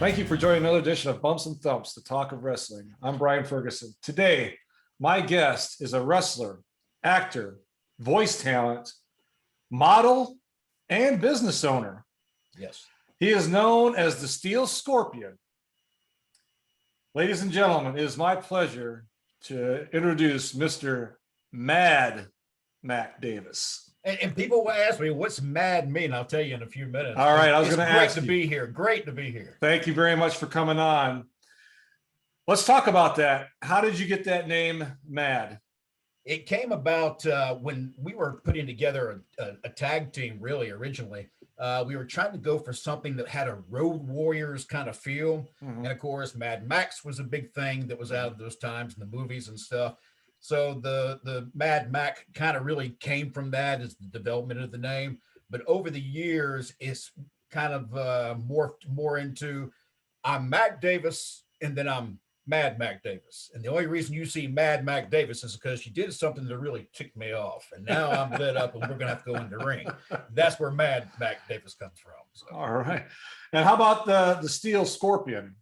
Thank you for joining another edition of Bumps and Thumps, the talk of wrestling. I'm Brian Ferguson. Today, my guest is a wrestler, actor, voice talent, model, and business owner. Yes. He is known as the Steel Scorpion. Ladies and gentlemen, it is my pleasure to introduce Mr. Mad Mac Davis. And people will ask me, what's mad mean? I'll tell you in a few minutes. All right, I was going to ask you. Great to be here. Great to be here. Thank you very much for coming on. Let's talk about that. How did you get that name, Mad? It came about when we were putting together a tag team, really, originally. We were trying to go for something that had a Road Warriors kind of feel. And, of course, Mad Max was a big thing that was out of those times in the movies and stuff. So the Mad Mac kind of really came from that as the development of the name. But over the years, it's kind of morphed more into I'm Mac Davis and then I'm Mad Mac Davis. And the only reason you see Mad Mac Davis is because she did something that really ticked me off. And now I'm lit up and we're going to have to go in the ring. That's where Mad Mac Davis comes from. So. All right. And how about the Steel Scorpion?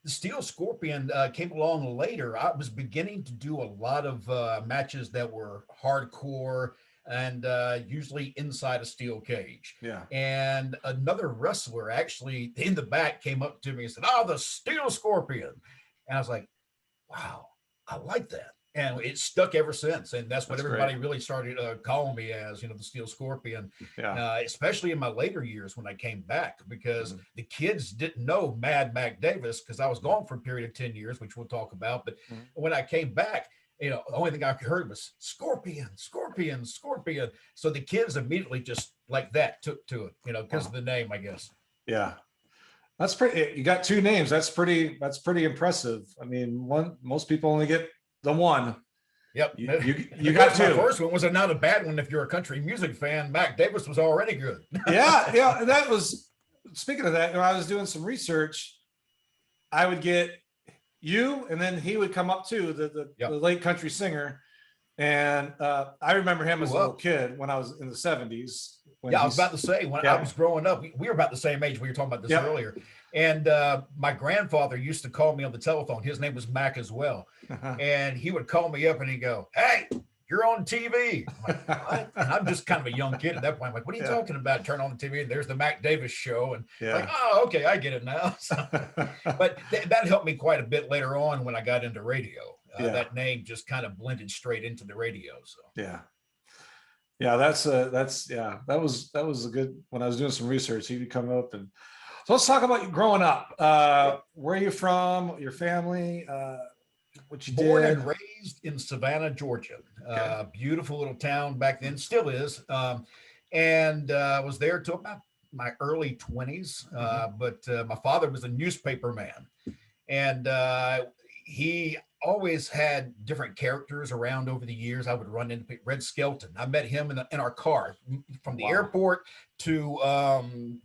The Steel Scorpion came along later. I was beginning to do a lot of matches that were hardcore and usually inside a steel cage. Yeah. And another wrestler actually in the back came up to me and said, "Oh, the Steel Scorpion." And I was like, wow, I like that. And it stuck ever since. And that's what everybody really started calling me as, the Steel Scorpion, especially in my later years when I came back, because the kids didn't know Mad Mac Davis because I was gone for a period of 10 years, which we'll talk about. But when I came back, the only thing I heard was Scorpion, Scorpion, Scorpion. So the kids immediately just like that took to it, because of the name, I guess. Yeah. That's pretty. You got two names. That's pretty impressive. I mean, most people only get the one. Yep. You got two. The first one was not a bad one. If you're a country music fan, Mac Davis was already good. Yeah. And that was, speaking of that, when I was doing some research, I would get you, and then he would come up too, the late country singer. And I remember him as a little kid when I was in the 70s. I was about to say, when I was growing up, we were about the same age. We were talking about this earlier. And my grandfather used to call me on the telephone. His name was Mac as well. And he would call me up and he'd go, "Hey, you're on TV." I'm like, "What?" And I'm just kind of a young kid at that point. I'm like, "What are you talking about?" Turn on the TV and there's the Mac Davis show. And like, "Oh, okay, I get it now." So, but that helped me quite a bit later on when I got into radio. That name just kind of blended straight into the radio. So that was a good. When I was doing some research, he would come up. And so let's talk about you growing up. Where are you from? Your family? What you Born did? and raised in Savannah, Georgia. Beautiful little town back then, still is. And was there till about my early 20s. But my father was a newspaper man, and he always had different characters around over the years. I would run into Red Skelton. I met him in our car from the airport to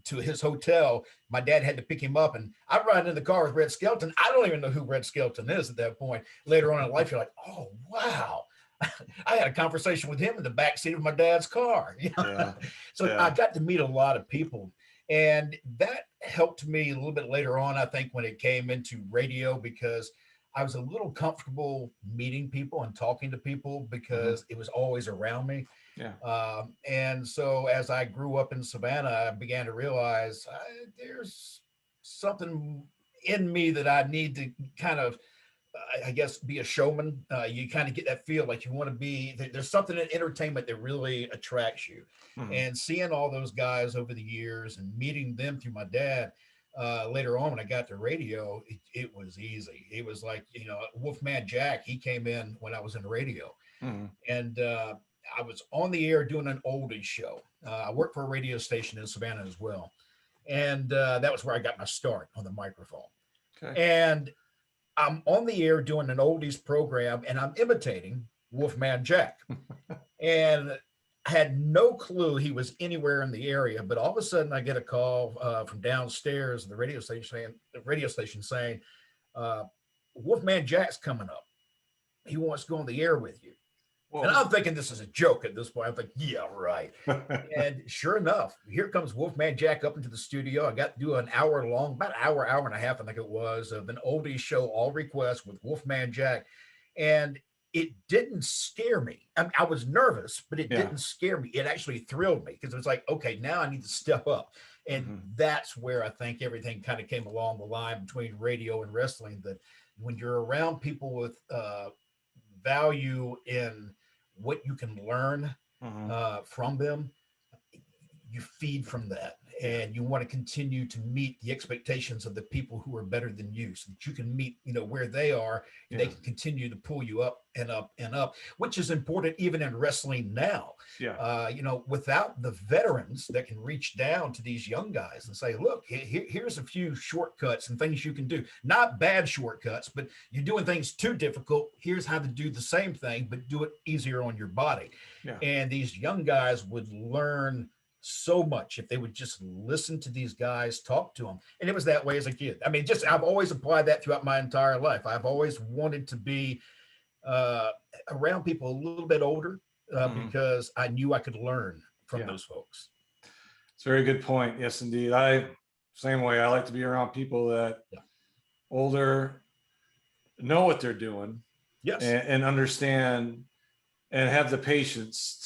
his hotel. My dad had to pick him up, and I ride in the car with Red Skelton. I don't even know who Red Skelton is at that point. Later on in life, you're like, oh, wow. I had a conversation with him in the back seat of my dad's car. I got to meet a lot of people. And that helped me a little bit later on, I think, when it came into radio, because I was a little comfortable meeting people and talking to people because it was always around me. And so as I grew up in Savannah, I began to realize there's something in me that I need to kind of, I guess, be a showman. You kind of get that feel like you want to be, there's something in entertainment that really attracts you. And seeing all those guys over the years and meeting them through my dad, later on when I got to radio, it was easy. It was like, Wolfman Jack, he came in when I was in radio. And I was on the air doing an oldies show. I worked for a radio station in Savannah as well. And that was where I got my start on the microphone. And I'm on the air doing an oldies program, and I'm imitating Wolfman Jack. And I had no clue he was anywhere in the area, but all of a sudden I get a call from downstairs of the radio station saying, Wolfman Jack's coming up. He wants to go on the air with you. And I'm thinking this is a joke at this point. I'm like, yeah, right. And sure enough, here comes Wolfman Jack up into the studio. I got to do an hour long, about an hour and a half, I think it was, of an oldies show, all requests with Wolfman Jack. And it didn't scare me. I mean, I was nervous, but it didn't scare me. It actually thrilled me because it was like, okay, now I need to step up. And that's where I think everything kind of came along the line between radio and wrestling, that when you're around people with value in what you can learn from them, you feed from that, and you want to continue to meet the expectations of the people who are better than you, so that you can meet, where they are, and they can continue to pull you up and up and up, which is important even in wrestling now. Without the veterans that can reach down to these young guys and say, look, here's a few shortcuts and things you can do, not bad shortcuts, but you're doing things too difficult. Here's how to do the same thing, but do it easier on your body. And these young guys would learn so much if they would just listen to these guys talk to them. And it was that way as a kid. I mean, I've always applied that throughout my entire life. I've always wanted to be around people a little bit older because I knew I could learn from those folks. It's a very good point. Yes, indeed. Same way. I like to be around people that older, know what they're doing, and understand, and have the patience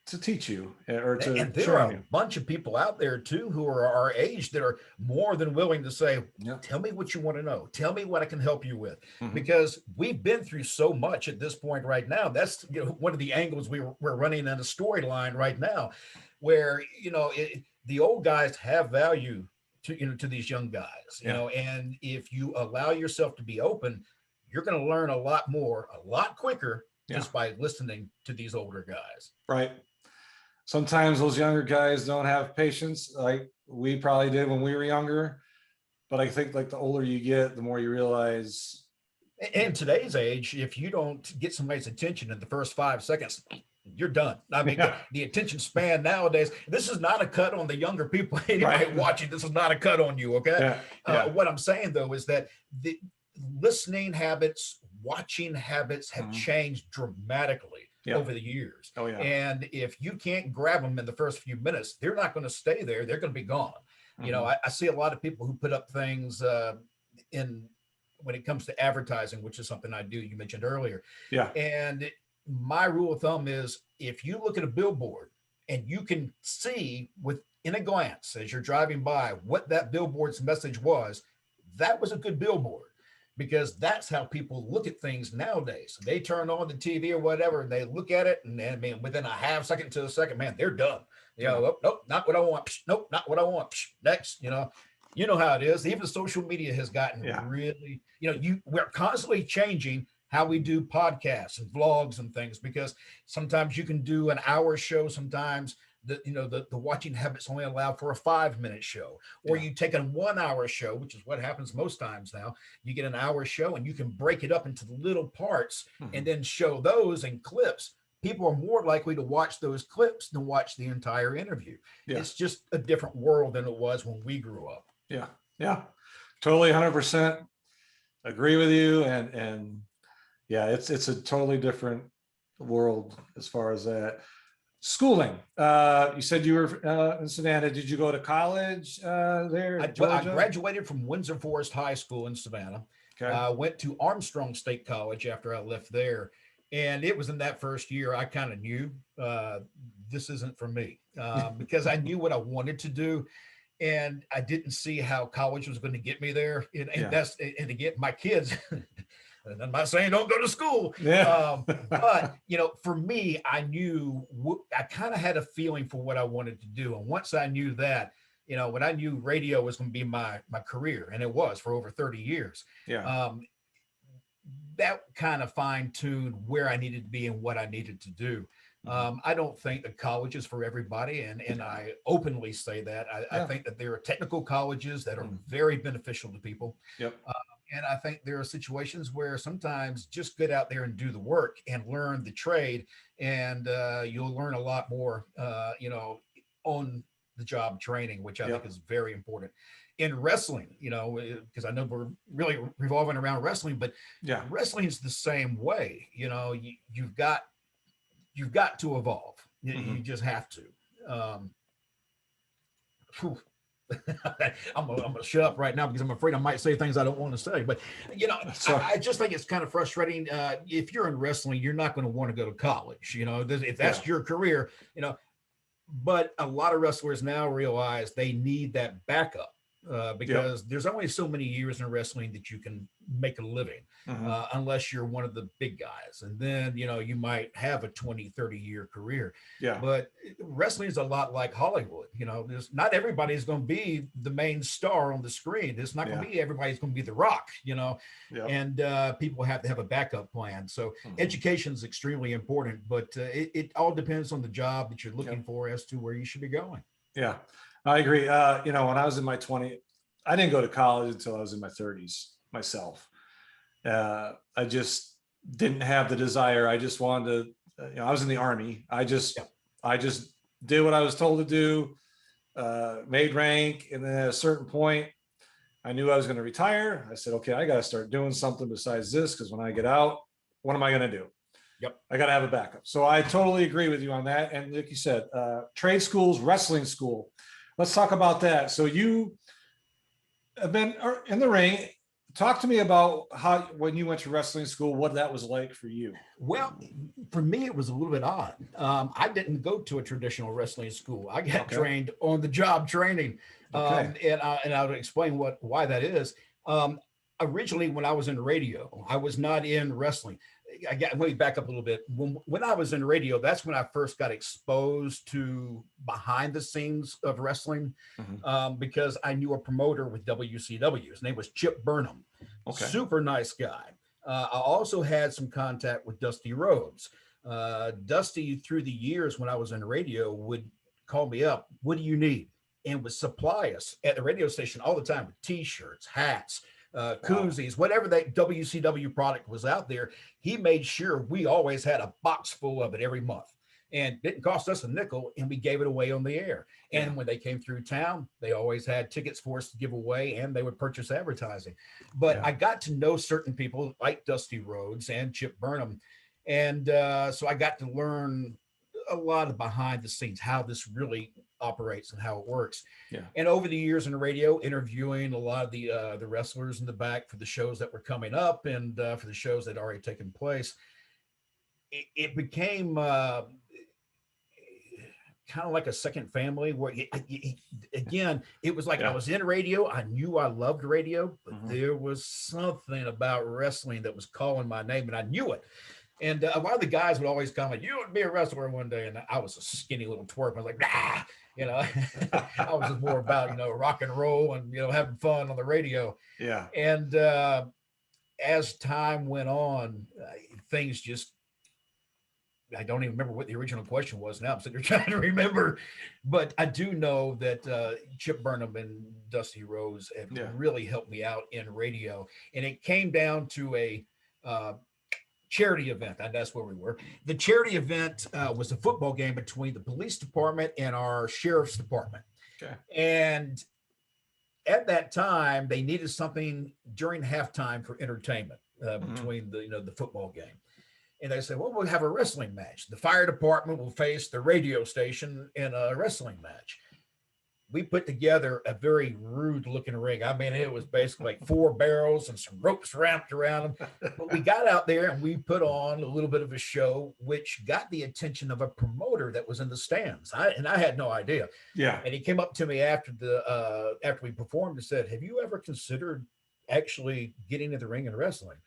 to teach you, or to and there are a bunch of people out there too who are our age that are more than willing to say, tell me what you want to know, tell me what I can help you with, because we've been through so much at this point right now. That's one of the angles we're running in a storyline right now, where the old guys have value to these young guys, and if you allow yourself to be open, you're going to learn a lot more, a lot quicker, just by listening to these older guys. Right. Sometimes those younger guys don't have patience like we probably did when we were younger. But I think like the older you get, the more you realize. In today's age, if you don't get somebody's attention in the first 5 seconds, you're done. I mean, the attention span nowadays, this is not a cut on the younger people. Anybody watching, this is not a cut on you, okay? What I'm saying, though, is that the listening habits, watching habits have changed dramatically over the years. And if you can't grab them in the first few minutes, they're not going to stay there. They're going to be gone. I see a lot of people who put up things when it comes to advertising, which is something I do, you mentioned earlier. And my rule of thumb is, if you look at a billboard and you can see within a glance as you're driving by what that billboard's message was, that was a good billboard. Because that's how people look at things nowadays. They turn on the TV or whatever, and they look at it, and then, within a half second to a second, man, they're done. Nope, not what I want. Nope, not what I want. Next, you know how it is. Even social media has gotten really, we're constantly changing how we do podcasts and vlogs and things, because sometimes you can do an hour show, sometimes the watching habits only allow for a 5-minute show, or you take a 1 hour show, which is what happens most times now. You get an hour show and you can break it up into little parts and then show those in clips. People are more likely to watch those clips than watch the entire interview. It's just a different world than it was when we grew up. Totally 100% agree with you. And it's a totally different world as far as that. Schooling. You said you were in Savannah. Did you go to college there? I graduated from Windsor Forest High School in Savannah. Went to Armstrong State College after I left there. And it was in that first year I kind of knew this isn't for me, because I knew what I wanted to do. And I didn't see how college was going to get me there. And to get my kids, and I'm not saying don't go to school, but for me, I knew, I kind of had a feeling for what I wanted to do. And once I knew that, when I knew radio was going to be my career, and it was for over 30 years, that kind of fine-tuned where I needed to be and what I needed to do. I don't think that college is for everybody, and I openly say that. I think that there are technical colleges that are very beneficial to people. And I think there are situations where sometimes just get out there and do the work and learn the trade, and you'll learn a lot more, on the job training, which I think is very important. in wrestling, because I know we're really revolving around wrestling, but Yeah. wrestling is the same way. You've got to evolve. You just have to. Whew. I'm gonna shut up right now because I'm afraid I might say things I don't want to say. But I just think it's kind of frustrating. If you're in wrestling, you're not going to want to go to college. If that's your career. But a lot of wrestlers now realize they need that backup because there's only so many years in wrestling that you can make a living unless you're one of the big guys. And then, you might have a 20-30 year career. Yeah. But wrestling is a lot like Hollywood. There's not everybody's going to be the main star on the screen. It's not going to be everybody's going to be The Rock, and people have to have a backup plan. So education is extremely important, but it all depends on the job that you're looking for as to where you should be going. Yeah, I agree. When I was in my 20s, I didn't go to college until I was in my 30s myself. I just didn't have the desire. I just wanted to, I was in the Army. I just did what I was told to do, made rank. And then at a certain point, I knew I was going to retire. I said, okay, I got to start doing something besides this. Cause when I get out, what am I going to do? Yep. I got to have a backup. So I totally agree with you on that. And like you said, trade schools, wrestling school. Let's talk about that. So you have been in the ring. Talk to me about when you went to wrestling school, what that was like for you. Well, for me, it was a little bit odd. I didn't go to a traditional wrestling school. I got trained on the job training. And I'll explain why that is. Originally, when I was in radio, I was not in wrestling. Let me back up a little bit. When I was in radio, that's when I first got exposed to behind the scenes of wrestling, because I knew a promoter with WCW. His name was Chip Burnham. Super nice guy. I also had some contact with Dusty Rhodes. Dusty, through the years when I was in radio, would call me up. What do you need? And would supply us at the radio station all the time with T-shirts, hats, koozies, whatever that WCW product was out there. He made sure we always had a box full of it every month, and it didn't cost us a nickel, and we gave it away on the air. And when they came through town, they always had tickets for us to give away, and they would purchase advertising. But I got to know certain people like Dusty Rhodes and Chip Burnham. And so I got to learn a lot of behind the scenes, how this really operates and how it works. And over the years in radio, interviewing a lot of the wrestlers in the back for the shows that were coming up and for the shows that had already taken place, it became kind of like a second family where again, it was like I was in radio. I knew I loved radio, but there was something about wrestling that was calling my name, and I knew it. And a lot of the guys would always comment, you would be a wrestler one day. And I was a skinny little twerp. I was like, I was just more about, rock and roll and, having fun on the radio. Yeah. And as time went on, things just, I don't even remember what the original question was now. I'm sitting there trying to remember. But I do know that Chip Burnham and Dusty Rhodes have really helped me out in radio. And it came down to a charity event, and that's where we were. The charity event was a football game between the police department and our sheriff's department. And at that time, they needed something during halftime for entertainment between the football game. And they said, well, we'll have a wrestling match. The fire department will face the radio station in a wrestling match. We put together a very rude looking ring. I mean, it was basically like 4 barrels and some ropes wrapped around them. But we got out there and we put on a little bit of a show, which got the attention of a promoter that was in the stands. I had no idea. And he came up to me after we performed and said, have you ever considered actually getting in the ring and wrestling?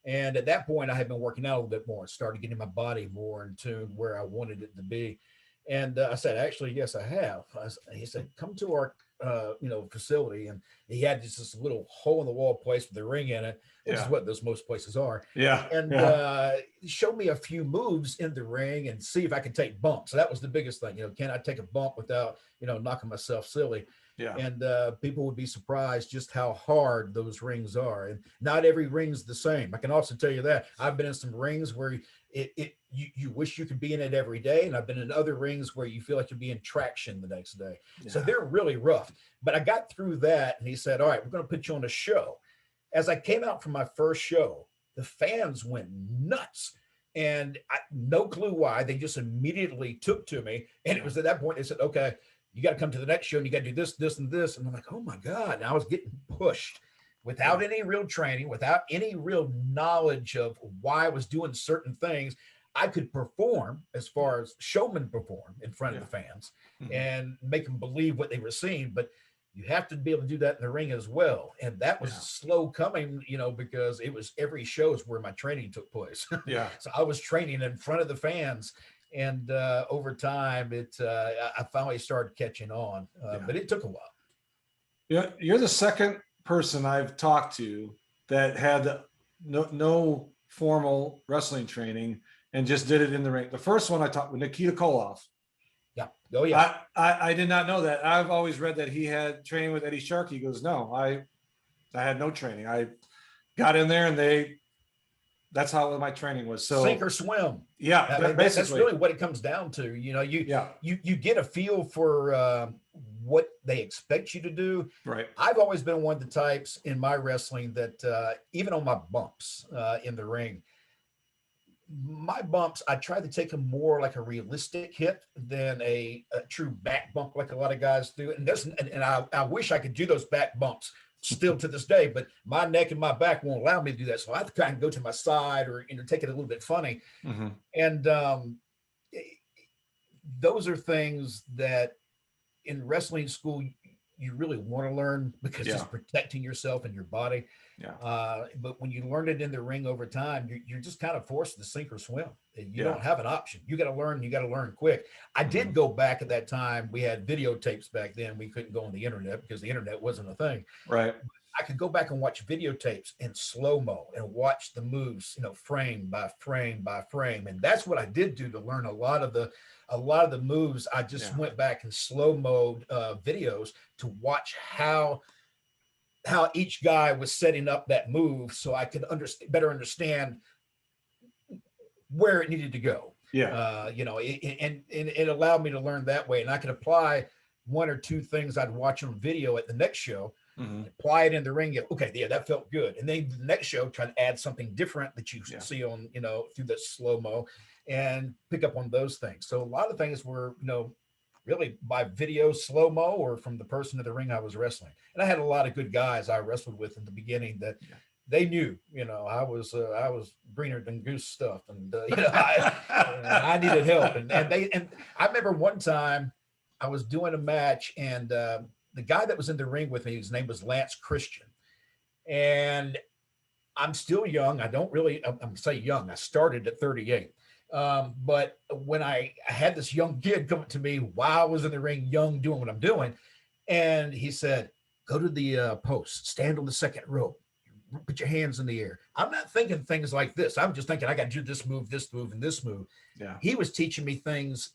And at that point, I had been working out a little bit more and started getting my body more in tune where I wanted it to be. And I said, actually, yes, I have. He said, come to our, facility. And he had this little hole in the wall place with a ring in it, which is what most places are. And show me a few moves in the ring and see if I can take bumps. So that was the biggest thing. Can I take a bump without, knocking myself silly? Yeah. And people would be surprised just how hard those rings are. And not every ring's the same. I can also tell you that I've been in some rings where you wish you could be in it every day. And I've been in other rings where you feel like you'll be in traction the next day. Yeah. So they're really rough. But I got through that, and he said, all right, we're going to put you on a show. As I came out from my first show, the fans went nuts. And no clue why. They just immediately took to me. And it was at that point they said, okay, you got to come to the next show and you got to do this, this, and this. And I'm like, oh my God. And I was getting pushed without any real training, without any real knowledge of why I was doing certain things. I could perform as far as showmen perform in front of the fans and make them believe what they were seeing. But you have to be able to do that in the ring as well. And that was slow coming, because it was every show is where my training took place. Yeah. So I was training in front of the fans. And over time, I finally started catching on, but it took a while. Yeah, you're the second person I've talked to that had no formal wrestling training and just did it in the ring. The first one I talked with Nikita Koloff. Yeah. Oh yeah. I did not know that. I've always read that he had training with Eddie Sharkey. He goes, no, I had no training. I got in there and that's how my training was. So sink or swim. Yeah. I mean, that's really what it comes down to. You get a feel for what they expect you to do. Right. I've always been one of the types in my wrestling that even on my bumps in the ring, my bumps, I try to take them more like a realistic hit than a true back bump like a lot of guys do. And I wish I could do those back bumps still to this day, but my neck and my back won't allow me to do that. So I have to kind of go to my side or take it a little bit funny. Mm-hmm. And those are things that in wrestling school you really want to learn because it's protecting yourself and your body. Yeah. But when you learn it in the ring over time, you're just kind of forced to sink or swim. You don't have an option. You got to learn. You got to learn quick. I did go back at that time. We had videotapes back then. We couldn't go on the internet because the internet wasn't a thing. Right. I could go back and watch videotapes in slow-mo and watch the moves, frame by frame by frame. And that's what I did do to learn a lot of the moves. I just went back in slow-mo videos to watch how each guy was setting up that move so I could better understand where it needed to go. Yeah. And it allowed me to learn that way. And I could apply one or two things I'd watch on video at the next show, apply it in the ring. Okay, yeah, that felt good. And then the next show, try to add something different that you see on, through the slow-mo and pick up on those things. So a lot of things were, really by video slow-mo or from the person in the ring I was wrestling. And I had a lot of good guys I wrestled with in the beginning that they knew, I was greener than goose stuff. And, I needed help. And I remember one time I was doing a match and the guy that was in the ring with me, his name was Lance Christian. And I'm still young. I'm say young. I started at 38. But when I had this young kid come to me while I was in the ring, young, doing what I'm doing, and he said, go to the post, stand on the second rope, put your hands in the air. I'm not thinking things like this. I'm just thinking I got to do this move, and this move. Yeah. He was teaching me things,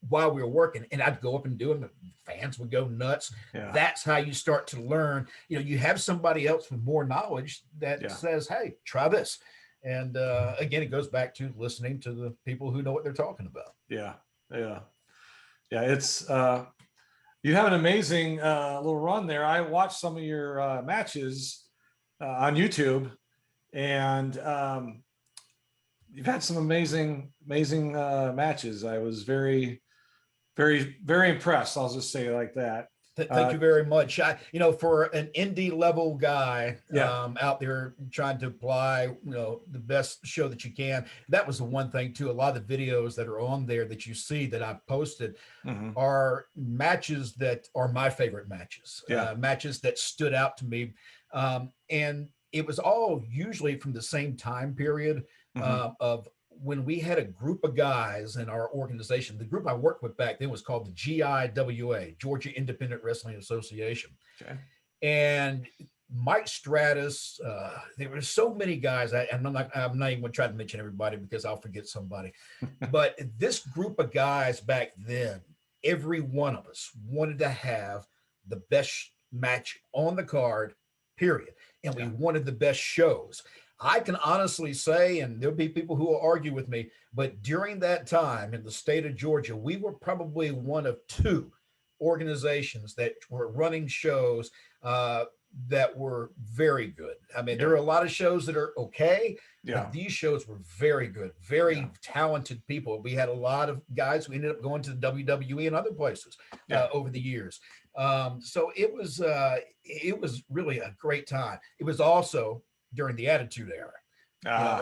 while we were working, and I'd go up and do them. The fans would go nuts. Yeah. That's how you start to learn. You have somebody else with more knowledge that says, hey, try this. And again, it goes back to listening to the people who know what they're talking about. Yeah. It's you have an amazing little run there. I watched some of your matches on YouTube, and you've had some amazing matches. I was very, very, very impressed. I'll just say it like that. Thank you very much. For an indie level guy out there trying to apply, the best show that you can, that was the one thing too. A lot of the videos that are on there that you see that I've posted are matches that are my favorite matches, matches that stood out to me. And it was all usually from the same time period of when we had a group of guys in our organization. The group I worked with back then was called the GIWA, Georgia Independent Wrestling Association. Okay. And Mike Stratus, there were so many guys. I'm not even going to try to mention everybody because I'll forget somebody. But this group of guys back then every one of us wanted to have the best match on the card, period. And we wanted the best shows. I can honestly say, and there'll be people who will argue with me, but during that time in the state of Georgia, we were probably one of two organizations that were running shows that were very good. I mean, there are a lot of shows that are okay, but these shows were very good, very talented people. We had a lot of guys who ended up going to the WWE and other places over the years. So it was really a great time. It was also during the Attitude Era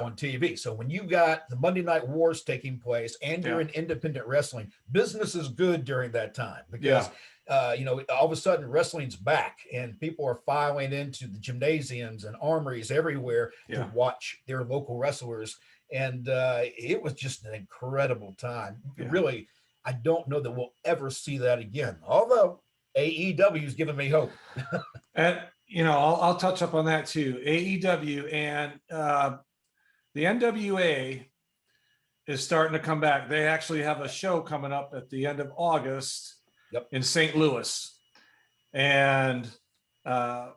on TV. So when you got the Monday Night Wars taking place and you're in independent wrestling, business is good during that time because all of a sudden wrestling's back and people are filing into the gymnasiums and armories everywhere to watch their local wrestlers. And it was just an incredible time. Really, I don't know that we'll ever see that again, although AEW is giving me hope. And, I'll touch up on that too. AEW and the NWA is starting to come back. They actually have a show coming up at the end of August in St. Louis. And I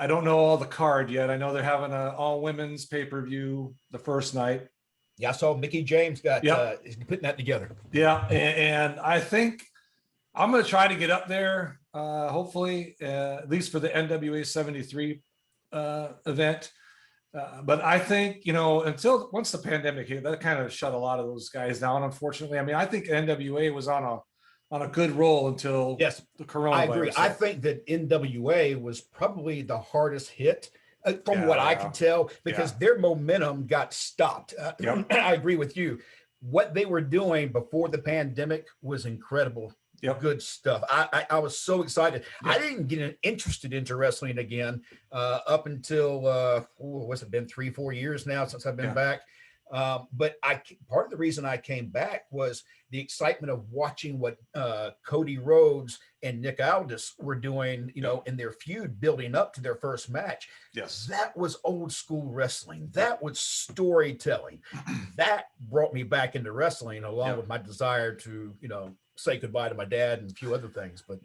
don't know all the card yet. I know they're having an all women's pay-per-view the first night. Yeah, I saw Mickey James got putting that together. Yeah, and I think I'm going to try to get up there, hopefully, at least for the NWA 73 event. But I think, once the pandemic hit, that kind of shut a lot of those guys down, unfortunately. I mean, I think NWA was on a good roll until the coronavirus. I agree. I think that NWA was probably the hardest hit from what I can tell, because their momentum got stopped. I agree with you. What they were doing before the pandemic was incredible. Good stuff. I was so excited. I didn't get interested into wrestling again up until what's it been 3-4 years now since I've been back. But part of the reason I came back was the excitement of watching what Cody Rhodes and Nick Aldis were doing, in their feud building up to their first match. That was old school wrestling. That was storytelling. That brought me back into wrestling, along with my desire to, say goodbye to my dad and a few other things. But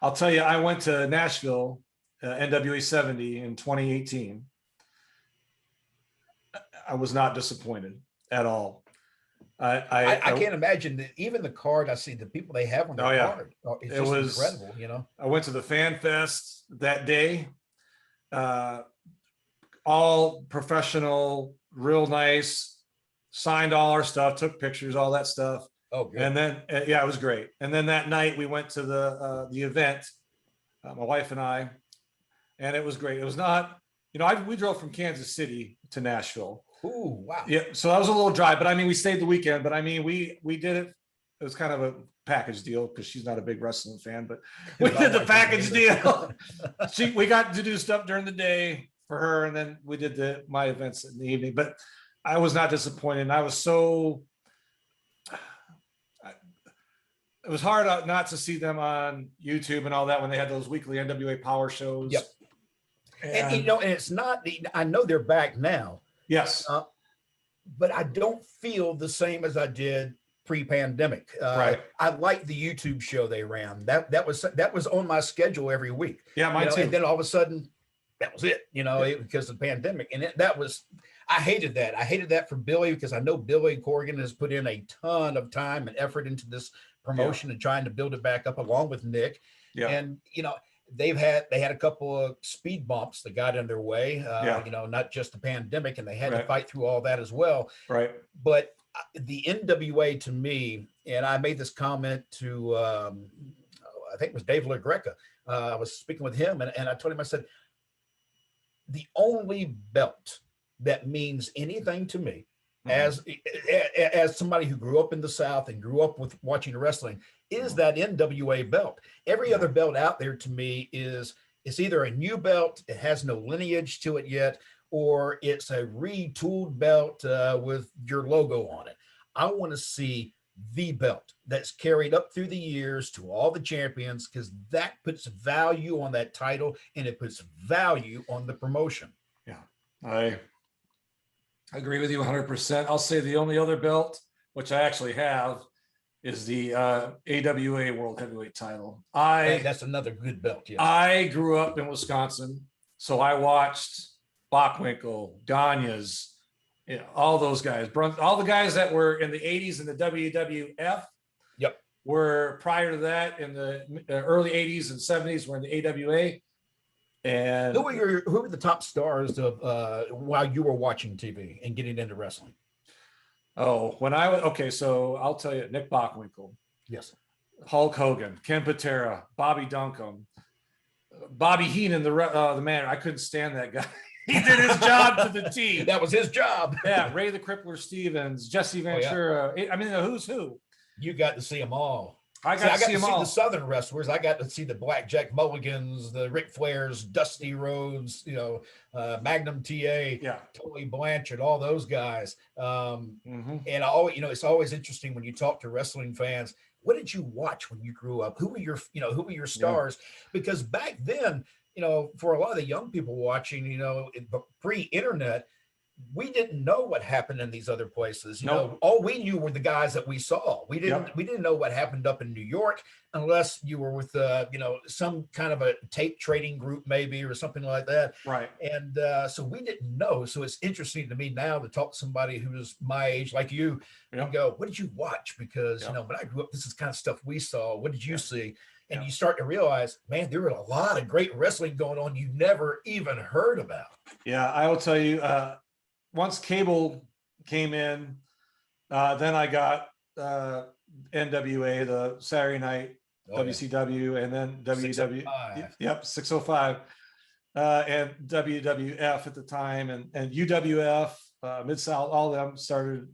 I'll tell you, I went to Nashville NWA 70 in 2018. I was not disappointed at all. I can't imagine that even the card. I see the people they have on the card. It was incredible. I went to the Fan Fest that day. All professional, real nice, signed all our stuff, took pictures, all that stuff. Oh, good. And then, it was great. And then that night we went to the event, my wife and I, and it was great. It was not, we drove from Kansas City to Nashville. Ooh, wow. Yeah. So that was a little drive, but I mean, we stayed the weekend, but I mean, we did it. It was kind of a package deal because she's not a big wrestling fan, but we did the package deal. We got to do stuff during the day for her. And then we did my events in the evening, but I was not disappointed. And I was it was hard not to see them on YouTube and all that when they had those weekly NWA power shows. Yep. And it's not, I know they're back now. Yes. But I don't feel the same as I did pre-pandemic. Right. I liked the YouTube show they ran. That was on my schedule every week. Yeah, mine too. And then all of a sudden, that was it. Because of the pandemic, and I hated that. I hated that for Billy, because I know Billy Corgan has put in a ton of time and effort into this promotion and trying to build it back up along with Nick. Yeah. And they had a couple of speed bumps that got in their way, not just the pandemic, and they had to fight through all that as well. Right. But the NWA, to me, and I made this comment to, I think it was Dave LaGreca. I was speaking with him, and I told him, I said, the only belt that means anything to me, as somebody who grew up in the South and grew up with watching wrestling, is that NWA belt. Every other belt out there to me it's either a new belt, it has no lineage to it yet, or it's a retooled belt with your logo on it. I want to see the belt that's carried up through the years to all the champions, because that puts value on that title and it puts value on the promotion. Yeah, I agree with you 100%. I'll say the only other belt, which I actually have, is the AWA World Heavyweight title. That's another good belt. Yes. I grew up in Wisconsin, so I watched Bockwinkel, Gagne's, all those guys, all the guys that were in the 80s in the WWF. Yep. Were prior to that in the early 80s and 70s were in the AWA. And who were the top stars of while you were watching TV and getting into wrestling? Oh, when I was okay, so I'll tell you, Nick Bockwinkel. Yes. Hulk Hogan, Ken Patera, Bobby Duncombe, Bobby Heenan, the man. I couldn't stand that guy. He did his job to the T. That was his job. Yeah, Ray the Crippler Stevens, Jesse Ventura. Oh, yeah. I mean, the who's who. You got to see them all. I got to see the Southern wrestlers. I got to see the Blackjack Mulligans, the Ric Flairs, Dusty Rhodes, Magnum TA, Tully Blanchard, all those guys. And it's always interesting when you talk to wrestling fans. What did you watch when you grew up? Who were your stars? Because back then, for a lot of the young people watching, pre-internet, we didn't know what happened in these other places. All we knew were the guys that we saw. We didn't know what happened up in New York unless you were with some kind of a tape trading group maybe or something like that. Right. And so we didn't know. So it's interesting to me now to talk to somebody who's my age like you and go, what did you watch? Because when I grew up, this is kind of stuff we saw. What did you see? And you start to realize, man, there were a lot of great wrestling going on you never even heard about. Yeah, I will tell you, once cable came in, then I got NWA, the Saturday night WCW, and then WW. 605, and WWF at the time, and UWF, Mid-South, all of them started.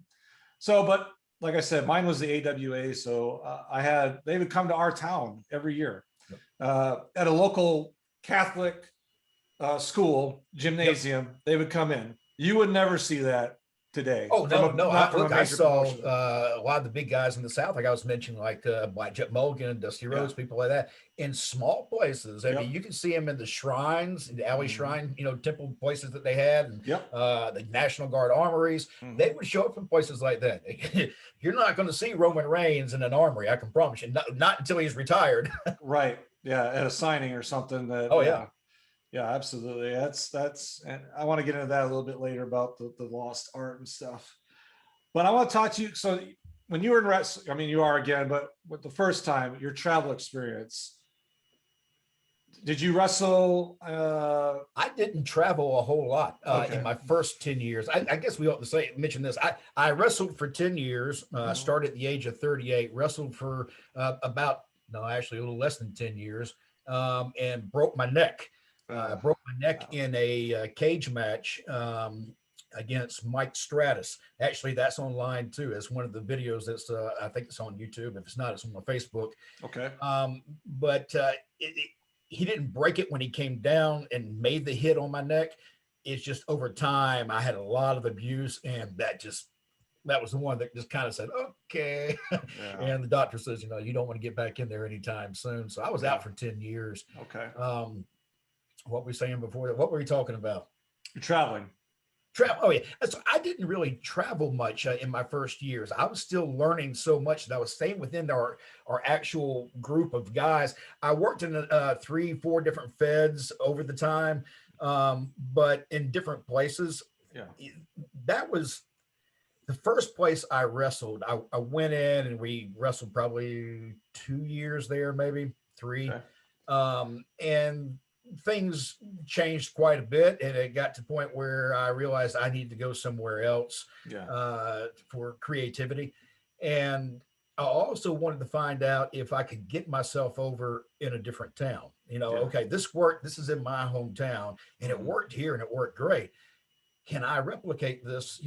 So, but like I said, mine was the AWA. So they would come to our town every year at a local Catholic school gymnasium. They would come in. You would never see that today. Oh, no. I saw a lot of the big guys in the South, like I was mentioning, like Blackjack Mulligan, Dusty Rhodes, people like that, in small places. I mean, you can see them in the shrines, in the alley shrine, temple places that they had, and the National Guard armories. They would show up in places like that. You're not going to see Roman Reigns in an armory, I can promise you. Not until he's retired. Right. Yeah, at a signing or something. Yeah, absolutely. That's, and I want to get into that a little bit later about the lost art and stuff. But I want to talk to you. So when you were in wrestling, I mean, you are again, but with the first time, your travel experience, did you wrestle? I didn't travel a whole lot in my first 10 years. I guess we ought to mention this. I wrestled for 10 years, started at the age of 38, wrestled for actually a little less than 10 years, and broke my neck. Broke my neck in a cage match against Mike Stratus. Actually, that's online too. It's one of the videos that's I think it's on YouTube. If it's not, it's on my Facebook. Okay. But he didn't break it when he came down and made the hit on my neck. It's just over time I had a lot of abuse, and that was the one that just kind of said, okay. And the doctor says, you don't want to get back in there anytime soon. So I was out for 10 years. Okay. What were we saying before that? What were we talking about? You're traveling. Oh yeah. So I didn't really travel much in my first years. I was still learning so much that I was staying within our actual group of guys. I worked in 3-4 different feds over the time, but in different places. Yeah. That was the first place I wrestled. I went in and we wrestled probably 2 years there, maybe 3. Okay. And things changed quite a bit, and it got to the point where I realized I needed to go somewhere else for creativity. And I also wanted to find out if I could get myself over in a different town. Okay, this worked. This is in my hometown, and it worked here, and it worked great. Can I replicate this,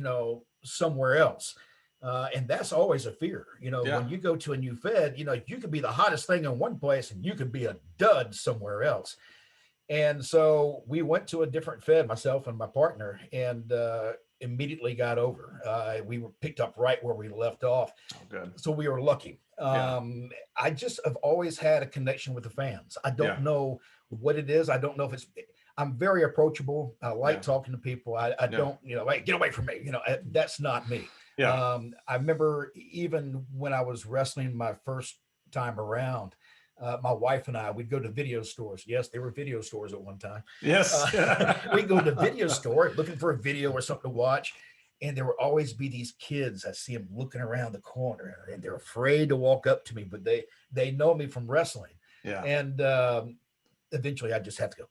somewhere else? And that's always a fear, when you go to a new fed, you could be the hottest thing in one place and you could be a dud somewhere else. And so we went to a different fed, myself and my partner, and immediately got over. We were picked up right where we left off. Oh, good. So we were lucky. I just have always had a connection with the fans. I don't know what it is. I don't know if I'm very approachable. I like Yeah. talking to people. I Yeah. don't, hey, get away from me. That's not me. Yeah. I remember even when I was wrestling my first time around, my wife and I, we'd go to video stores. Yes, there were video stores at one time. Yes. We'd go to the video store looking for a video or something to watch. And there would always be these kids. I see them looking around the corner, and they're afraid to walk up to me, but they know me from wrestling. Yeah. And eventually I just have to go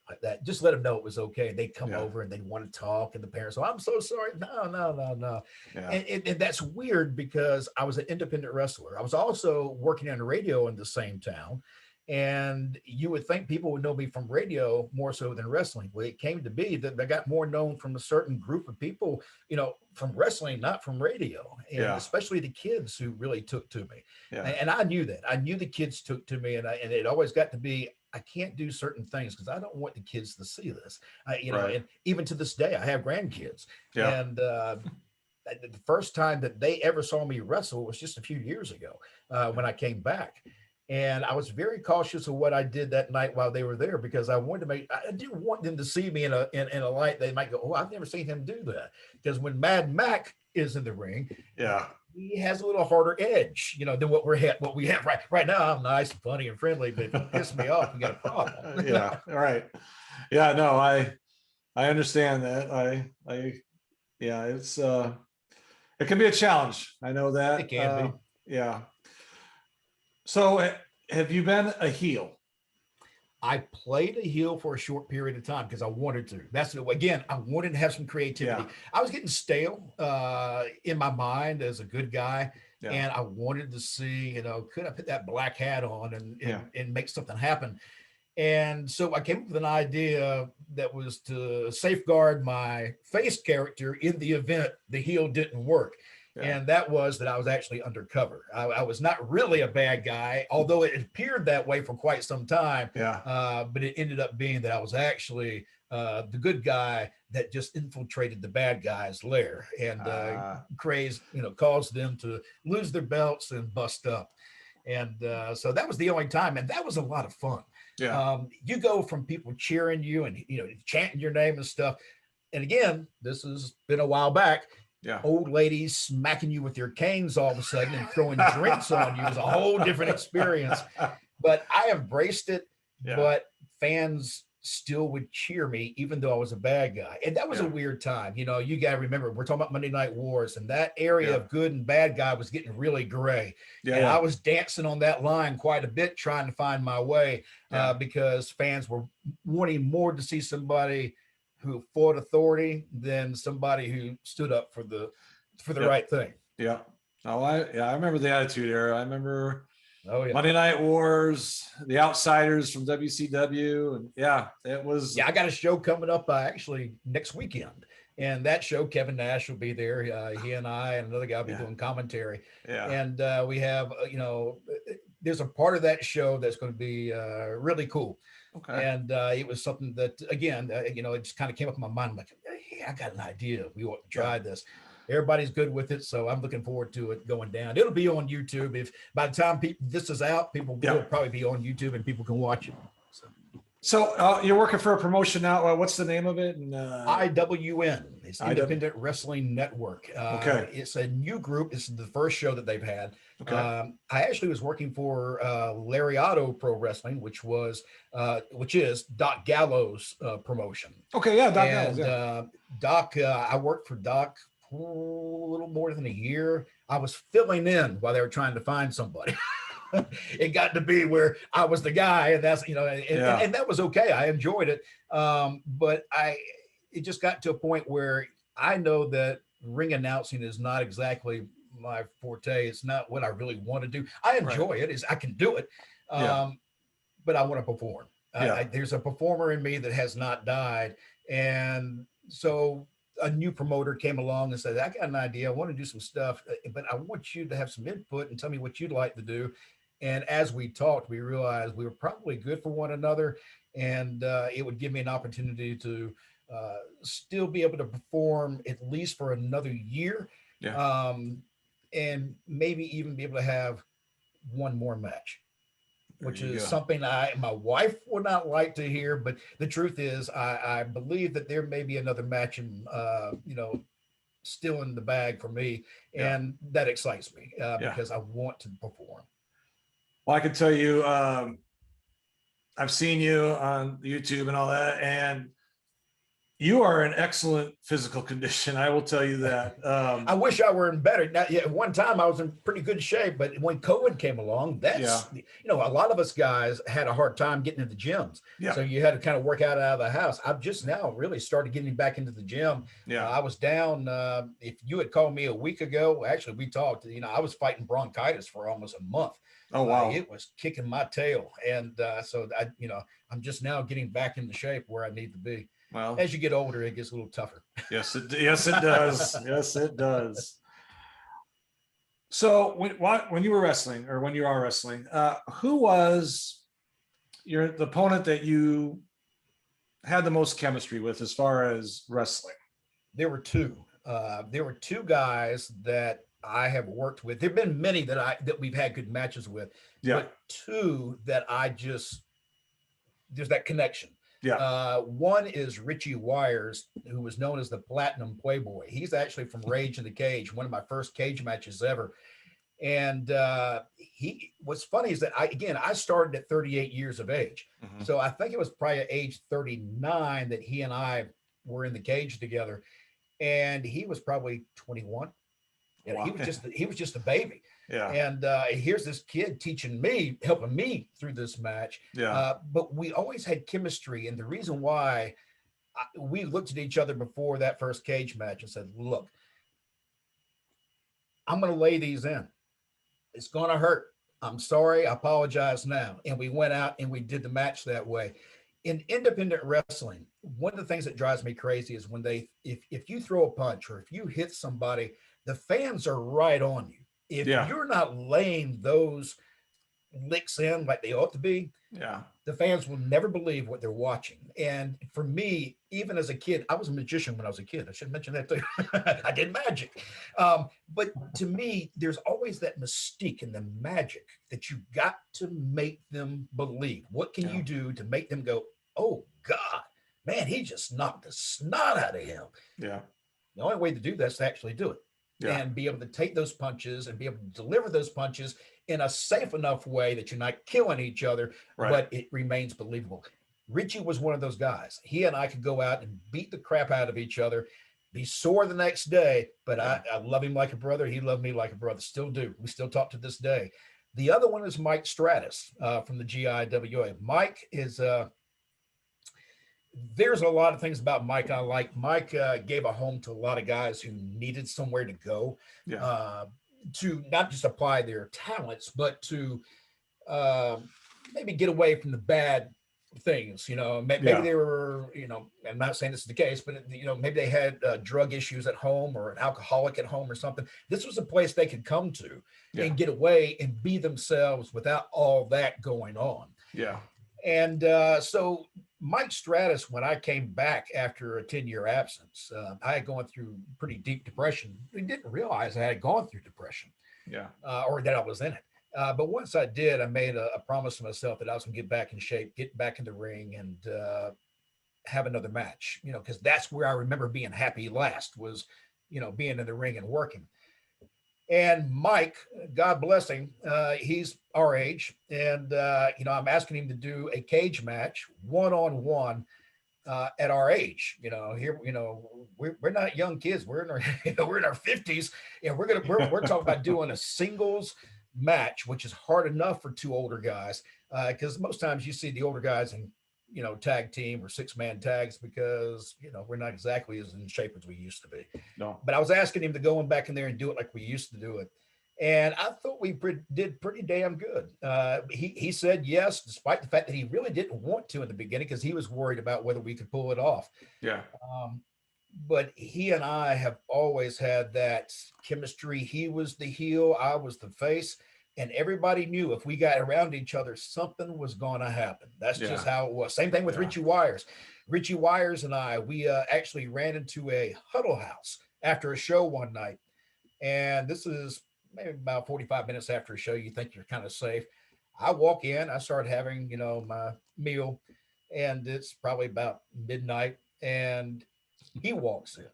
like that. Just let them know it was okay. They come over and they want to talk, and the parents, oh, I'm so sorry. No. Yeah. And that's weird because I was an independent wrestler. I was also working on the radio in the same town. And you would think people would know me from radio more so than wrestling. Well, it came to be that I got more known from a certain group of people, from wrestling, not from radio. And especially the kids who really took to me. Yeah. And I knew that. I knew the kids took to me, and it always got to be, I can't do certain things because I don't want the kids to see this. And even to this day, I have grandkids. Yeah. And the first time that they ever saw me wrestle was just a few years ago when I came back. And I was very cautious of what I did that night while they were there, because I didn't want them to see me in a light. They might go, oh, I've never seen him do that. Because when Mad Mac is in the ring, he has a little harder edge, than what we have right now. I'm nice and funny and friendly, but if you piss me off, we got a problem. Yeah. Right. Yeah. No, I understand that. It's it can be a challenge. I know that. It can be. Yeah. So have you been a heel? I played a heel for a short period of time because I wanted to. I wanted to have some creativity. Yeah. I was getting stale in my mind as a good guy. Yeah. And I wanted to see, could I put that black hat on and make something happen? And so I came up with an idea that was to safeguard my face character in the event the heel didn't work. Yeah. And that was that I was actually undercover. I was not really a bad guy, although it appeared that way for quite some time. Yeah. But it ended up being that I was actually the good guy that just infiltrated the bad guy's lair and caused them to lose their belts and bust up. And so that was the only time. And that was a lot of fun. Yeah. You go from people cheering you and, chanting your name and stuff. And again, this has been a while back. Yeah. Old ladies smacking you with your canes all of a sudden and throwing drinks on you is a whole different experience. But I embraced it. Yeah. But fans still would cheer me, even though I was a bad guy. And that was a weird time. You got to remember, we're talking about Monday Night Wars, and that area of good and bad guy was getting really gray. Yeah. And I was dancing on that line quite a bit, trying to find my way because fans were wanting more to see somebody who fought authority than somebody who stood up for the right thing. Yeah. Oh, I remember the Attitude Era. I remember Monday Night Wars, the Outsiders from WCW. And it was. Yeah, I got a show coming up actually next weekend. And that show, Kevin Nash will be there. He and I and another guy will be doing commentary. Yeah. And we have, there's a part of that show that's going to be really cool. Okay. And it was something that, again, it just kind of came up in my mind. I'm like, hey, I got an idea. We want to try this. Everybody's good with it. So I'm looking forward to it going down. It'll be on YouTube. If by the time this is out, people will probably be on YouTube and people can watch it. So you're working for a promotion now. What's the name of it? And, IWN. It's Independent Wrestling Network. Okay. It's a new group. This is the first show that they've had. Okay. I actually was working for Lariato Pro Wrestling, which is Doc Gallows' promotion. Okay. Yeah. Doc Gallows. Yeah. Doc, I worked for Doc for a little more than a year. I was filling in while they were trying to find somebody. It got to be where I was the guy, and that's and that was okay. I enjoyed it, but it just got to a point where I know that ring announcing is not exactly my forte. It's not what I really want to do. I enjoy it. I can do it, but I want to perform. There's a performer in me that has not died, and so a new promoter came along and said, I got an idea. I want to do some stuff, but I want you to have some input and tell me what you'd like to do. And as we talked, we realized we were probably good for one another, and it would give me an opportunity to still be able to perform at least for another year, and maybe even be able to have one more match. which is something my wife would not like to hear. But the truth is, I believe that there may be another match in, still in the bag for me, and that excites me because I want to perform. Well, I can tell you, I've seen you on YouTube and all that, and you are in excellent physical condition. I will tell you that. I wish I were in better. Now, at one time I was in pretty good shape, but when COVID came along, that's, a lot of us guys had a hard time getting into the gyms. Yeah. So you had to kind of work out of the house. I've just now really started getting back into the gym. Yeah. I was down. If you had called me a week ago, actually we talked, I was fighting bronchitis for almost a month. Oh, wow. It was kicking my tail. And so I'm just now getting back into shape where I need to be. Well, as you get older, it gets a little tougher. Yes, it does. Yes, it does. So when you were wrestling, or when you are wrestling, who was the opponent that you had the most chemistry with as far as wrestling? There were two. There were two guys that I have worked with. There've been many that we've had good matches with, but two that there's that connection. Yeah. One is Richie Wires, who was known as the Platinum Playboy. He's actually from Rage in the Cage, one of my first cage matches ever. And what's funny is that I started at 38 years of age. Mm-hmm. So I think it was probably at age 39 that he and I were in the cage together. And he was probably 21. Wow. He was just a baby. Yeah. And here's this kid helping me through this match. Yeah. But we always had chemistry. And the reason why we looked at each other before that first cage match and said, look, I'm going to lay these in. It's going to hurt. I'm sorry. I apologize now. And we went out and we did the match that way. In independent wrestling, one of the things that drives me crazy is when if you throw a punch or if you hit somebody, the fans are right on you. If you're not laying those licks in like they ought to be, the fans will never believe what they're watching. And for me, even as a kid, I was a magician when I was a kid. I should mention that too. I did magic. But to me, there's always that mystique and the magic that you got to make them believe. What can you do to make them go, oh God, man, he just knocked the snot out of him. Yeah. The only way to do that is to actually do it. And be able to take those punches and be able to deliver those punches in a safe enough way that you're not killing each other, but it remains believable. Richie was one of those guys. He and I could go out and beat the crap out of each other, be sore the next day, but I love him like a brother. He loved me like a brother. Still do. We still talk to this day. The other one is Mike Stratus from the GIWA. Mike is there's a lot of things about Mike I like. Mike gave a home to a lot of guys who needed somewhere to go, to not just apply their talents, but to maybe get away from the bad things. Maybe they were, I'm not saying this is the case, but maybe they had drug issues at home or an alcoholic at home or something. This was a place they could come to and get away and be themselves without all that going on. Yeah. And so Mike Stratus, when I came back after a 10-year absence, I had gone through pretty deep depression. I didn't realize I had gone through depression, or that I was in it. But once I did, I made a promise to myself that I was going to get back in shape, get back in the ring, and have another match. Because that's where I remember being happy last was, being in the ring and working. And Mike, God bless him, he's our age. And, I'm asking him to do a cage match one-on-one at our age. Here, we're not young kids. We're in our, we're in our 50s. And we're talking about doing a singles match, which is hard enough for two older guys. Because most times you see the older guys in, tag team or 6-man tags because, we're not exactly as in shape as we used to be. No. But I was asking him to go in back in there and do it like we used to do it. And I thought we did pretty damn good. He said yes, despite the fact that he really didn't want to in the beginning because he was worried about whether we could pull it off. Yeah. But he and I have always had that chemistry. He was the heel, I was the face. And everybody knew if we got around each other, something was going to happen. That's just how it was. Same thing with Richie Wires. Richie Wires and I, we actually ran into a huddle house after a show one night. And this is maybe about 45 minutes after a show. You think you're kind of safe. I walk in, I start having, my meal, and it's probably about midnight, and he walks in,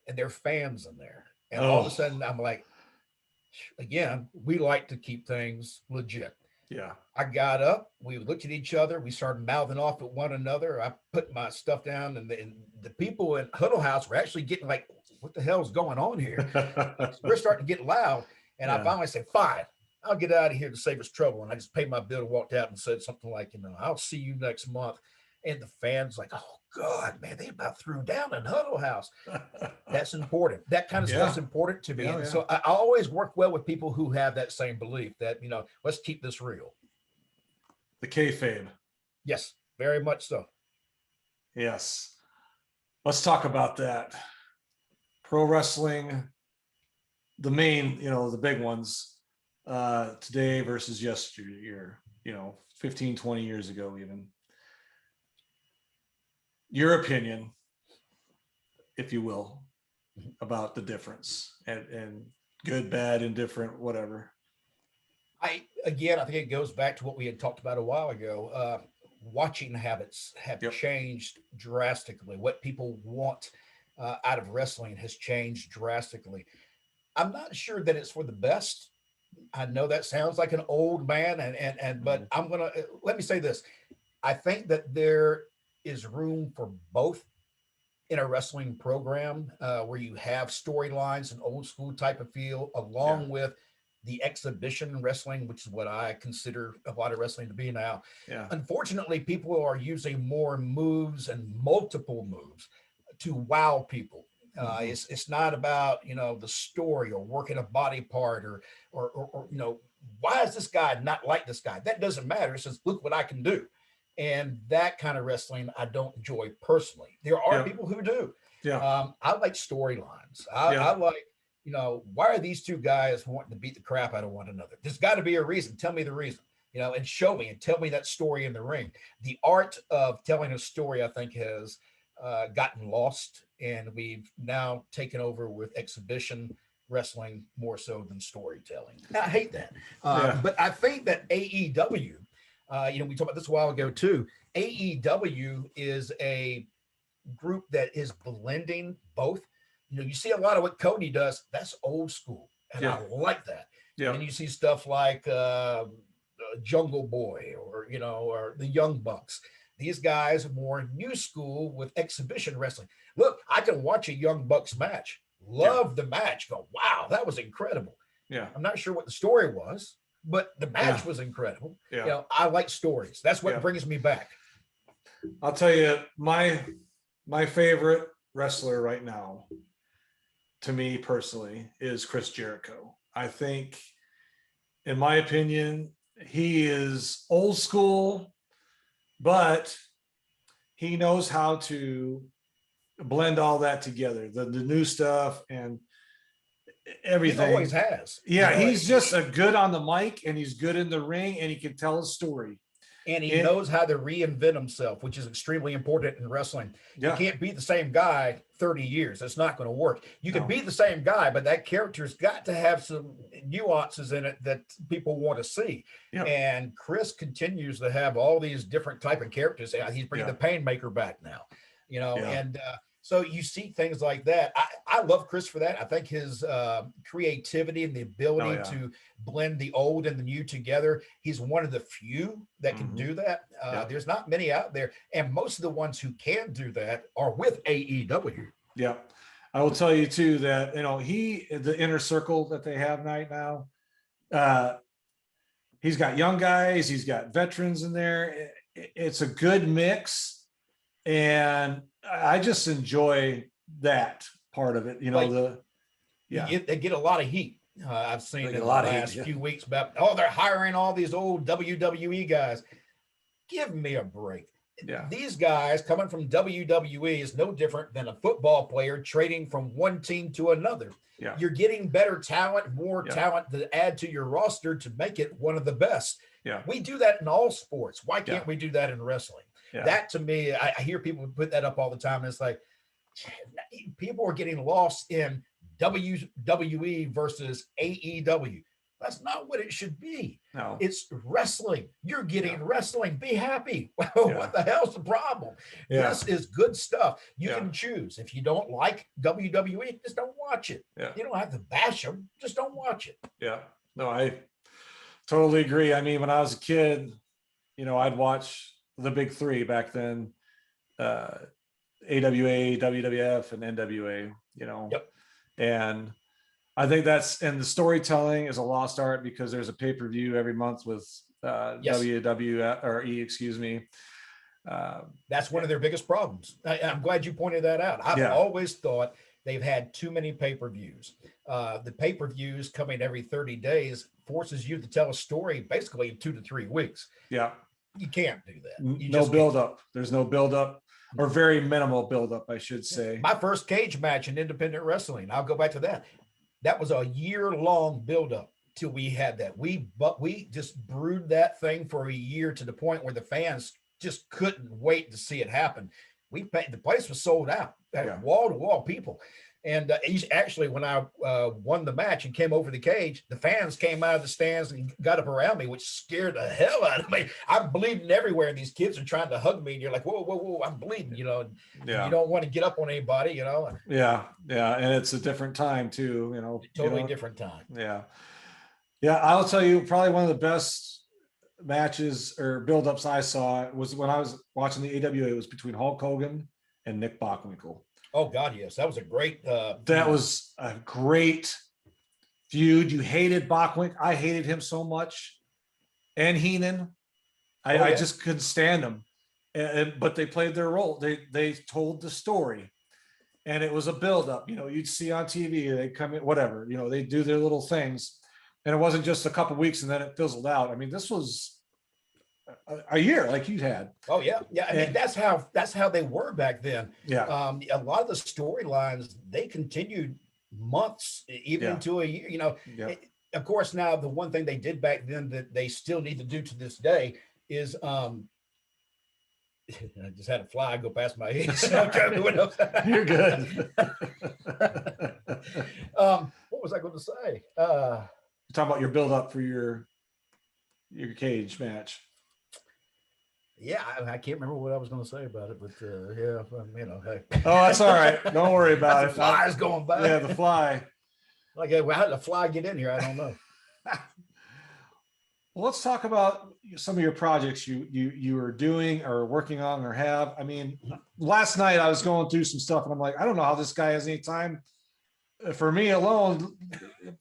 and there are fans in there. And all of a Oh, sudden, I'm like, again, we like to keep things legit. yeah. I got up, we looked at each other, we started mouthing off at one another. I put my stuff down, and the people in Huddle House were actually getting like, what the hell's going on here? We're starting to get loud. And I Yeah. finally said, fine, I'll get out of here to save us trouble. And I just paid my bill and walked out and said something like, I'll see you next month. And the fans like, oh God, man, they about threw down in Huddle House. That's important. That kind of stuff's important to me. Yeah, And yeah. so I always work well with people who have that same belief that, let's keep this real. The kayfabe. Yes, very much so. Yes. Let's talk about that. Pro wrestling, the main, the big ones, today versus yesteryear, 15, 20 years ago, even. Your opinion, if you will, about the difference and good, bad, indifferent, whatever. I think it goes back to what we had talked about a while ago. Watching habits have changed drastically. What people want out of wrestling has changed drastically. I'm not sure that it's for the best. I know that sounds like an old man, but I'm gonna let me say this. I think that there is room for both in a wrestling program where you have storylines and old school type of feel, along with the exhibition wrestling, which is what I consider a lot of wrestling to be now. Yeah. Unfortunately, people are using more moves and multiple moves to wow people. It's not about the story or working a body part or why is this guy not like this guy? That doesn't matter. It says look what I can do, and that kind of wrestling I don't enjoy personally. There are people who do. Yeah. I like storylines. I like why are these two guys wanting to beat the crap out of one another? There's got to be a reason. Tell me the reason. And show me and tell me that story in the ring. The art of telling a story, I think, has gotten lost, and we've now taken over with exhibition wrestling more so than storytelling. I hate that. But I think that AEW, we talked about this a while ago too. AEW is a group that is blending both. You see a lot of what Cody does. That's old school, and I like that. Yeah. And then you see stuff like Jungle Boy or the Young Bucks. These guys are more new school with exhibition wrestling. Look, I can watch a Young Bucks match, love the match, go, wow, that was incredible. Yeah. I'm not sure what the story was, but the match was incredible. Yeah. I like stories. That's what brings me back. I'll tell you, my favorite wrestler right now, to me personally, is Chris Jericho. I think, in my opinion, he is old school, but he knows how to blend all that together, the new stuff and everything. He always has. Yeah, he's just a good on the mic, and he's good in the ring, and he can tell a story. And he knows how to reinvent himself, which is extremely important in wrestling. You can't be the same guy 30 years. That's not going to work. You can be the same guy, but that character's got to have some nuances in it that people want to see. And Chris continues to have all these different type of characters. He's bringing the Painmaker back now, and so you see things like that. I love Chris for that. I think his creativity and the ability to blend the old and the new together, he's one of the few that can do that. There's not many out there. And most of the ones who can do that are with AEW. Yeah. I will tell you too that, the inner circle that they have right now, he's got young guys, he's got veterans in there. It's a good mix. And I just enjoy that part of it. They get a lot of heat. I've seen in the last few weeks about, they're hiring all these old WWE guys. Give me a break. Yeah. These guys coming from WWE is no different than a football player trading from one team to another. Yeah. You're getting better talent, more talent to add to your roster to make it one of the best. Yeah. We do that in all sports. Why can't we do that in wrestling? Yeah. That, to me, I hear people put that up all the time. And it's like, people are getting lost in WWE versus AEW. That's not what it should be. No. It's wrestling. You're getting wrestling. Be happy. Yeah. What the hell's the problem? Yeah. This is good stuff. You Yeah. can choose. If you don't like WWE, just don't watch it. Yeah. You don't have to bash them. Just don't watch it. Yeah. No, I totally agree. I mean, when I was a kid, you know, I'd watch the big three back then, AWA, WWF, and NWA, you know. Yep. And I think and the storytelling is a lost art because there's a pay-per-view every month with WWE, excuse me. That's one of their biggest problems. I'm glad you pointed that out. I've always thought they've had too many pay-per-views. The pay-per-views coming every 30 days forces you to tell a story basically in 2 to 3 weeks. Yeah. You can't do that. No build-up. There's no build-up, or very minimal build-up, I should say. My first cage match in independent wrestling, I'll go back to that. That was a year-long build-up till we had that. We just brewed that thing for a year to the point where the fans just couldn't wait to see it happen. The place was sold out, wall-to-wall people. And actually, when I won the match and came over the cage, the fans came out of the stands and got up around me, which scared the hell out of me. I'm bleeding everywhere, and these kids are trying to hug me, and you're like, whoa, whoa, whoa, I'm bleeding, you know. You don't want to get up on anybody, you know. Yeah, and it's a different time too, you know. Totally different time. Yeah. I'll tell you, probably one of the best matches or build-ups I saw was when I was watching the AWA. It was between Hulk Hogan and Nick Bockwinkel. Oh God, yes, that was a great. That was a great feud. You hated Bockwinkel. I hated him so much, and Heenan. I just couldn't stand him. But they played their role. They told the story, and it was a build-up. You know, you'd see on TV they come in, whatever. You know, they do their little things, and it wasn't just a couple weeks and then it fizzled out. I mean, this was a year like you had. Oh yeah. I mean, that's how they were back then. Yeah. A lot of the storylines, they continued months, even into a year. You know, of course, now the one thing they did back then that they still need to do to this day is I just had a fly go past my head. So You're good. What was I going to say? You're talking about your build up for your cage match. Yeah, I can't remember what I was going to say about it, but you know, hey. Oh, that's all right. Don't worry about it. The fly's going by. Yeah, the fly. Like, how did the fly get in here? I don't know. Well, let's talk about some of your projects you are doing or working on or have. I mean, last night I was going through some stuff and I'm like, I don't know how this guy has any time for me alone.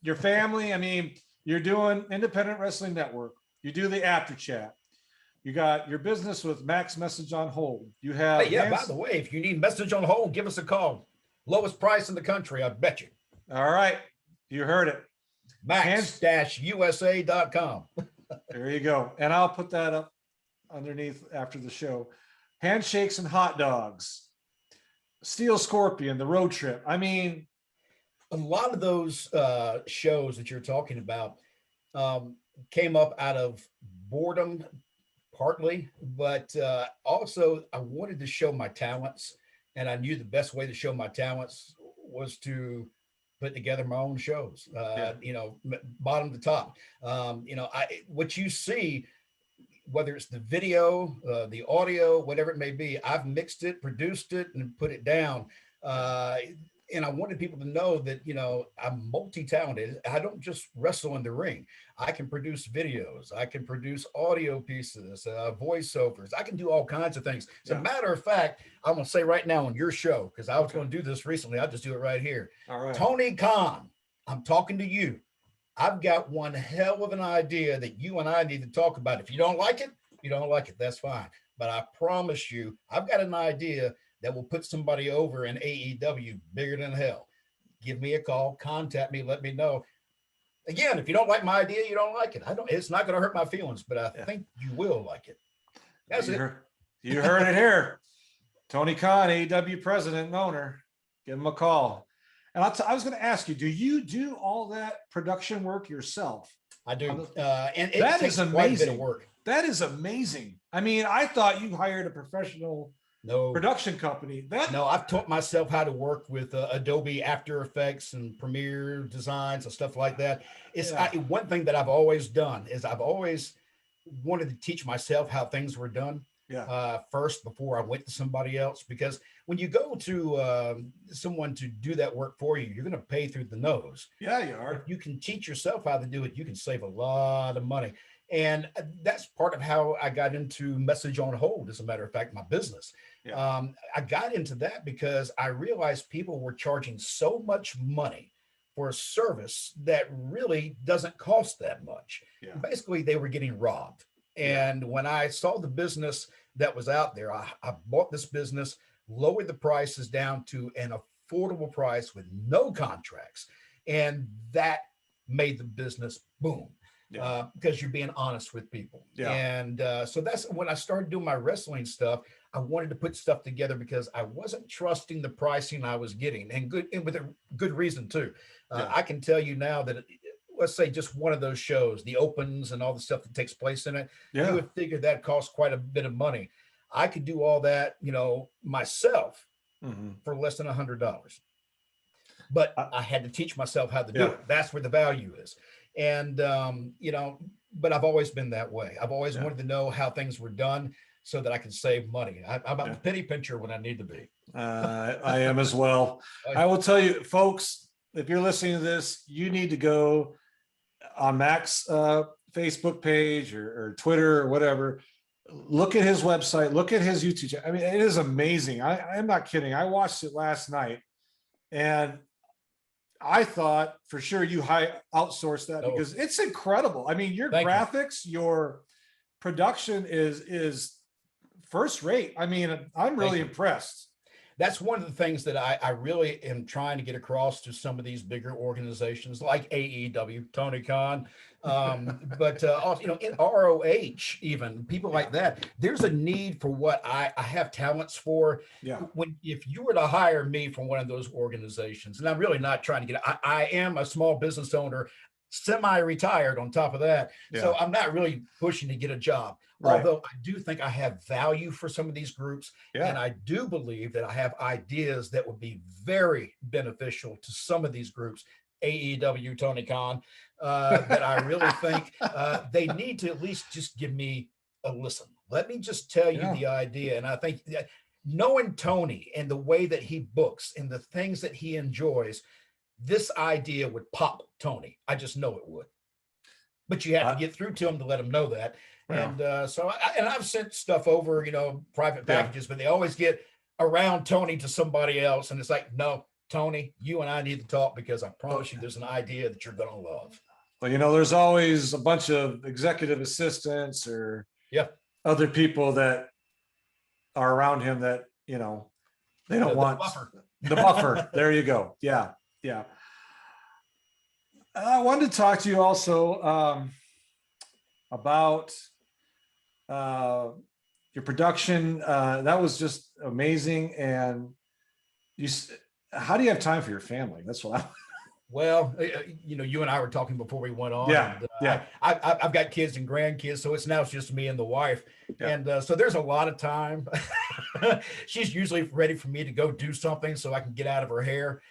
Your family, I mean, you're doing Independent Wrestling Network. You do the After Chat. You got your business with Max Message on Hold. You have by the way, if you need Message on Hold, give us a call. Lowest price in the country, I bet you. All right. You heard it. Max-USA.com. There you go. And I'll put that up underneath after the show. Handshakes and Hot Dogs. Steel Scorpion, The Road Trip. I mean, a lot of those shows that you're talking about came up out of boredom, partly, but also I wanted to show my talents, and I knew the best way to show my talents was to put together my own shows, you know, bottom to top. You know, what you see, whether it's the video, the audio, whatever it may be, I've mixed it, produced it, and put it down. And I wanted people to know that, you know, I'm multi-talented. I don't just wrestle in the ring. I can produce videos. I can produce audio pieces, voiceovers. I can do all kinds of things. As a matter of fact, I'm going to say right now on your show, because I was going to do this recently. I'll just do it right here. All right. Tony Khan, I'm talking to you. I've got one hell of an idea that you and I need to talk about. If you don't like it, you don't like it. That's fine. But I promise you, I've got an idea that will put somebody over in AEW bigger than hell. Give me a call, contact me, let me know. Again, if you don't like my idea, you don't like it. It's not going to hurt my feelings, but I think you will like it. That's it. You heard it here. Tony Khan, AEW president and owner. Give him a call. And I was going to ask you, do you do all that production work yourself? I do. And that takes is amazing. quite a bit of work. That is amazing. I mean, I thought you hired a professional No. production company. No, I've taught myself how to work with Adobe After Effects and Premiere Designs and stuff like that. One thing that I've always done is I've always wanted to teach myself how things were done first before I went to somebody else. Because when you go to someone to do that work for you, you're going to pay through the nose. Yeah, you are. If you can teach yourself how to do it, you can save a lot of money. And that's part of how I got into Message on Hold, as a matter of fact, my business. Yeah. I got into that because I realized people were charging so much money for a service that really doesn't cost that much. Yeah. Basically, they were getting robbed. And when I saw the business that was out there, I bought this business, lowered the prices down to an affordable price with no contracts. And that made the business boom. Because you're being honest with people. And so that's when I started doing my wrestling stuff. I wanted to put stuff together because I wasn't trusting the pricing I was getting, and with a good reason too. I can tell you now that let's say just one of those shows, the opens and all the stuff that takes place in it, you would figure that costs quite a bit of money. I could do all that, myself for less than $100. But I had to teach myself how to do it. That's where the value is. And, but I've always been that way. I've always wanted to know how things were done so that I can save money. I'm a penny pincher when I need to be. I am as well. I will tell you, folks, if you're listening to this, you need to go on Mac's Facebook page or Twitter or whatever. Look at his website, look at his YouTube channel. I mean, it is amazing. I'm not kidding. I watched it last night and I thought for sure you outsourced that because it's incredible. I mean, your graphics, your production is first rate. I mean, I'm really impressed. That's one of the things that I really am trying to get across to some of these bigger organizations like AEW, Tony Khan, but also, in ROH, even people like that. There's a need for what I have talents for. If you were to hire me from one of those organizations, and I'm really not trying to get, I am a small business owner, semi-retired on top of that. So I'm not really pushing to get a job. Although I do think I have value for some of these groups. And I do believe that I have ideas that would be very beneficial to some of these groups, AEW, Tony Khan, that I really think they need to at least just give me a listen. Let me just tell you the idea. And I think that knowing Tony and the way that he books and the things that he enjoys, this idea would pop Tony. I just know it would. But you have to get through to him to let him know that. And so I've sent stuff over, private packages, but they always get around Tony to somebody else. And it's like, no, Tony, you and I need to talk because I promise you there's an idea that you're going to love. Well, there's always a bunch of executive assistants or other people that are around him that, they don't want the buffer. There you go. Yeah. I wanted to talk to you also about your production. That was just amazing. And how do you have time for your family? That's what Well, you and I were talking before we went on. I've got kids and grandkids, so it's just me and the wife. And so there's a lot of time. She's usually ready for me to go do something so I can get out of her hair.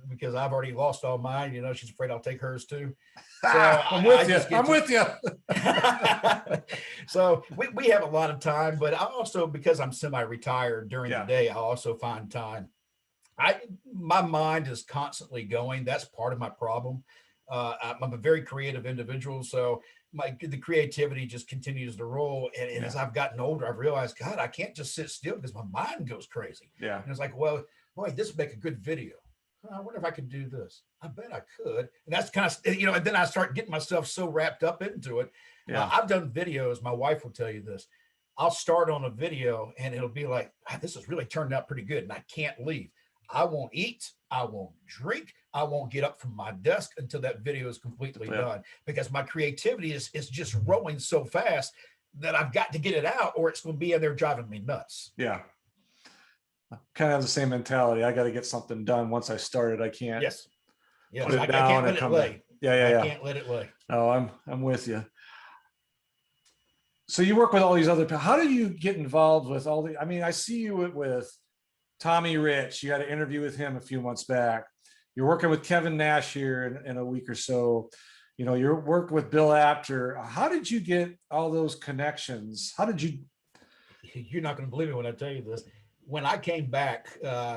Because I've already lost all mine. She's afraid I'll take hers too. So I'm with you. So we have a lot of time, but I also, because I'm semi-retired during the day, I also find time. My mind is constantly going. That's part of my problem. I'm a very creative individual, so the creativity just continues to roll. And as I've gotten older, I've realized, God, I can't just sit still because my mind goes crazy. And it's like, well, boy, this would make a good video. I wonder if I could do this. I bet I could. And that's kind of, and then I start getting myself so wrapped up into it. I've done videos. My wife will tell you this. I'll start on a video and it'll be like, this has really turned out pretty good. And I can't leave. I won't eat. I won't drink. I won't get up from my desk until that video is completely done, because my creativity is just rolling so fast that I've got to get it out or it's going to be in there driving me nuts. I kind of have the same mentality. I got to get something done. Once I started, I can't put it down and come back. I can't let it lay. No, I'm with you. So you work with all these other people. How do you get involved with all the, I mean, I see you with Tommy Rich. You had an interview with him a few months back. You're working with Kevin Nash here in a week or so. You know, you're working with Bill Apter. How did you get all those connections? How did you? You're not going to believe me when I tell you this. When I came back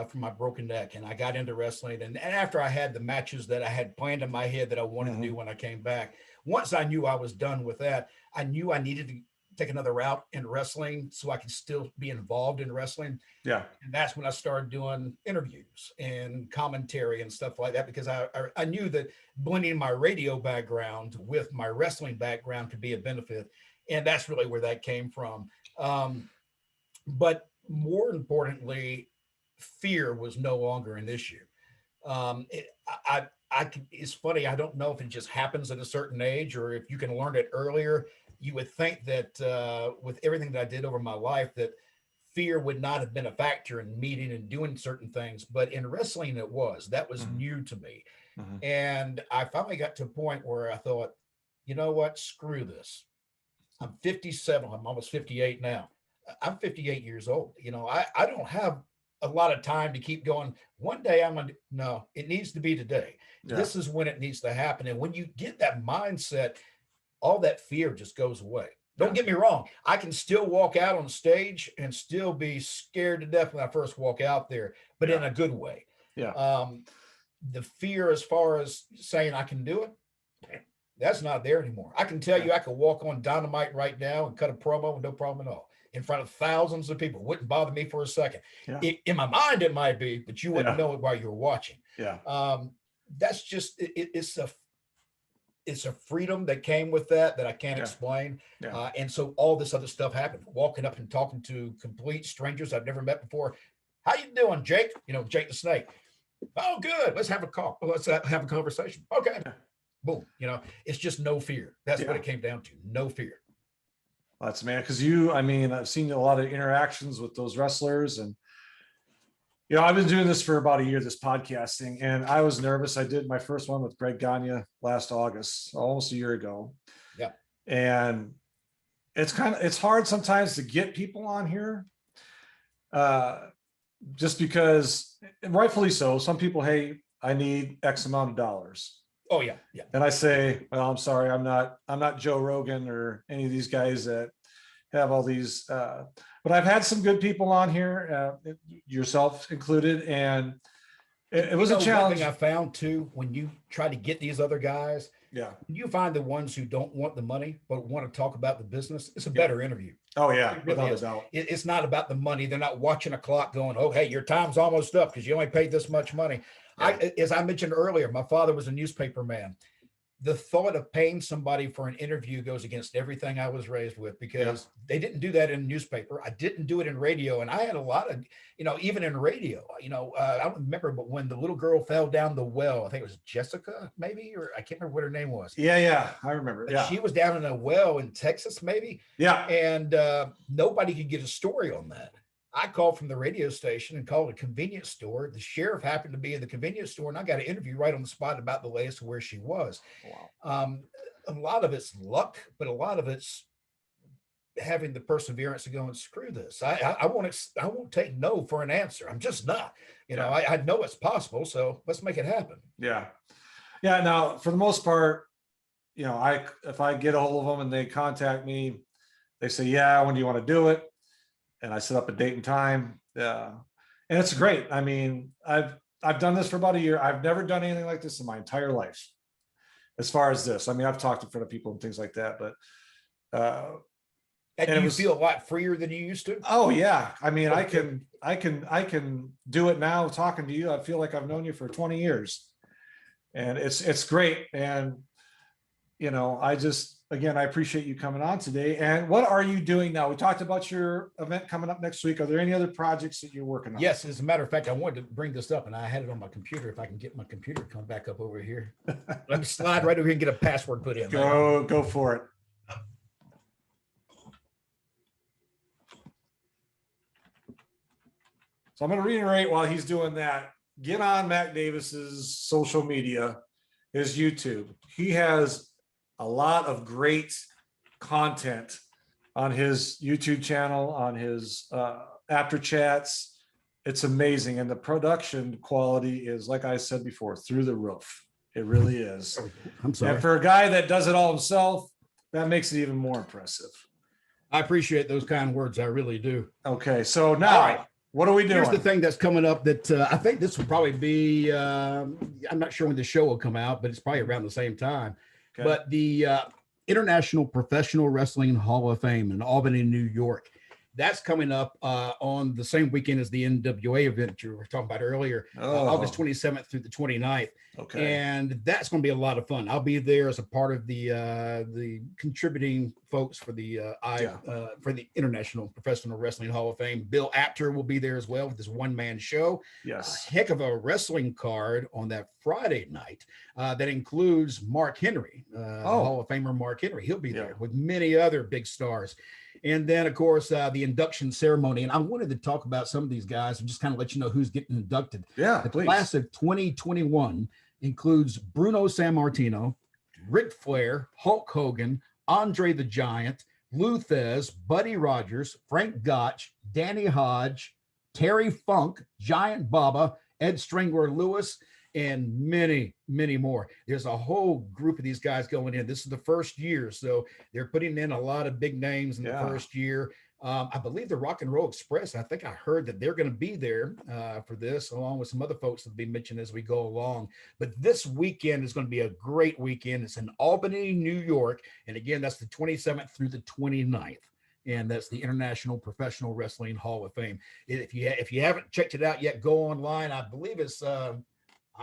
from my broken neck and I got into wrestling, and after I had the matches that I had planned in my head that I wanted to do when I came back, once I knew I was done with that, I knew I needed to take another route in wrestling so I could still be involved in wrestling. Yeah. And that's when I started doing interviews and commentary and stuff like that, because I knew that blending my radio background with my wrestling background could be a benefit. And that's really where that came from. But more importantly, fear was no longer an issue. It's funny. I don't know if it just happens at a certain age or if you can learn it earlier. You would think that with everything that I did over my life, that fear would not have been a factor in meeting and doing certain things. But in wrestling, it was. That was new to me. And I finally got to a point where I thought, you know what? Screw this. I'm 57. I'm almost 58 now. I'm 58 years old. You know, I don't have a lot of time to keep going. One day no, it needs to be today. Yeah. This is when it needs to happen. And when you get that mindset, all that fear just goes away. Don't get me wrong. I can still walk out on stage and still be scared to death when I first walk out there, but in a good way. Yeah. The fear as far as saying I can do it, that's not there anymore. I can tell you I could walk on Dynamite right now and cut a promo with no problem at all in front of thousands of people. Wouldn't bother me for a second. Yeah. In my mind, it might be, but you wouldn't know it while you're watching. Yeah. That's just, it's a freedom that came with that I can't explain. Yeah. And so all this other stuff happened. Walking up and talking to complete strangers I've never met before. How you doing, Jake? You know, Jake the Snake. Oh, good. Let's have a call. Let's have a conversation. Okay. Yeah. Boom. You know, it's just no fear. That's what it came down to. No fear. That's man. Cause I've seen a lot of interactions with those wrestlers and, you know, I've been doing this for about a year, this podcasting, and I was nervous. I did my first one with Greg Gagne last August, almost a year ago. Yeah. And it's hard sometimes to get people on here. Just because, rightfully so, some people, hey, I need X amount of dollars. Oh yeah, yeah. And I say, well, I'm sorry, I'm not Joe Rogan or any of these guys that have all these. But I've had some good people on here, yourself included, and it was a challenge. One thing I found too, when you try to get these other guys, you find the ones who don't want the money but want to talk about the business. It's a better interview. Oh yeah, it really is. It's not about the money. They're not watching a clock going, oh hey, your time's almost up because you only paid this much money. As I mentioned earlier, my father was a newspaper man. The thought of paying somebody for an interview goes against everything I was raised with, because they didn't do that in newspaper. I didn't do it in radio. And I had a lot of, you know, even in radio, I don't remember, but when the little girl fell down the well, I think it was Jessica, maybe, or I can't remember what her name was. Yeah, I remember. But she was down in a well in Texas, maybe. Yeah. And nobody could get a story on that. I called from the radio station and called a convenience store. The sheriff happened to be in the convenience store, and I got an interview right on the spot about the latest where she was. Wow. A lot of it's luck, but a lot of it's having the perseverance to go and screw this. I won't take no for an answer. I'm just not. I know it's possible, so let's make it happen. Yeah. Now, for the most part, if I get a hold of them and they contact me, they say, yeah, when do you want to do it? And I set up a date and time. And it's great. I mean, I've done this for about a year. I've never done anything like this in my entire life. As far as this, I mean, I've talked in front of people and things like that, but and you feel a lot freer than you used to. Oh yeah. I mean, I can do it now talking to you. I feel like I've known you for 20 years and it's great. And I appreciate you coming on today. And what are you doing now? We talked about your event coming up next week. Are there any other projects that you're working on? Yes, as a matter of fact, I wanted to bring this up and I had it on my computer. If I can get my computer to come back up over here. Let me slide right over here and get a password put in. Go for it. So I'm going to reiterate while he's doing that. Get on Mac Davis's social media, his YouTube. He has a lot of great content on his YouTube channel, on his after chats. It's amazing. And the production quality is, like I said before, through the roof. It really is. I'm sorry. And for a guy that does it all himself, that makes it even more impressive. I appreciate those kind words. I really do. Okay, so now, what are we doing? Here's the thing that's coming up that I think this will probably be, I'm not sure when the show will come out, but it's probably around the same time. Okay. But the International Professional Wrestling Hall of Fame in Albany, New York. That's coming up on the same weekend as the NWA event you were talking about earlier, August 27th through the 29th. Okay. And that's going to be a lot of fun. I'll be there as a part of the contributing folks for the for the International Professional Wrestling Hall of Fame. Bill Apter will be there as well with this one-man show. Yes. Heck of a wrestling card on that Friday night that includes Mark Henry, Hall of Famer Mark Henry. He'll be there with many other big stars. And then, of course, the induction ceremony. And I wanted to talk about some of these guys and just kind of let you know who's getting inducted. Yeah, the please. Class of 2021 includes Bruno Sammartino, Ric Flair, Hulk Hogan, Andre the Giant, Lou Thez, Buddy Rogers, Frank Gotch, Danny Hodge, Terry Funk, Giant Baba, Ed Strangler Lewis, and many, many more. There's a whole group of these guys going in. This is the first year, so they're putting in a lot of big names in the first year. I believe the Rock and Roll Express, I think I heard that they're going to be there for this, along with some other folks that will be mentioned as we go along. But this weekend is going to be a great weekend. It's in Albany, New York. And again, that's the 27th through the 29th. And that's the International Professional Wrestling Hall of Fame. If you haven't checked it out yet, go online. I believe it's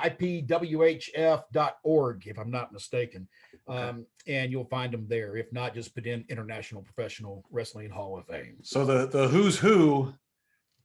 ipwhf.org, if I'm not mistaken. And you'll find them there. If not, just put in International Professional Wrestling Hall of Fame. So the who's who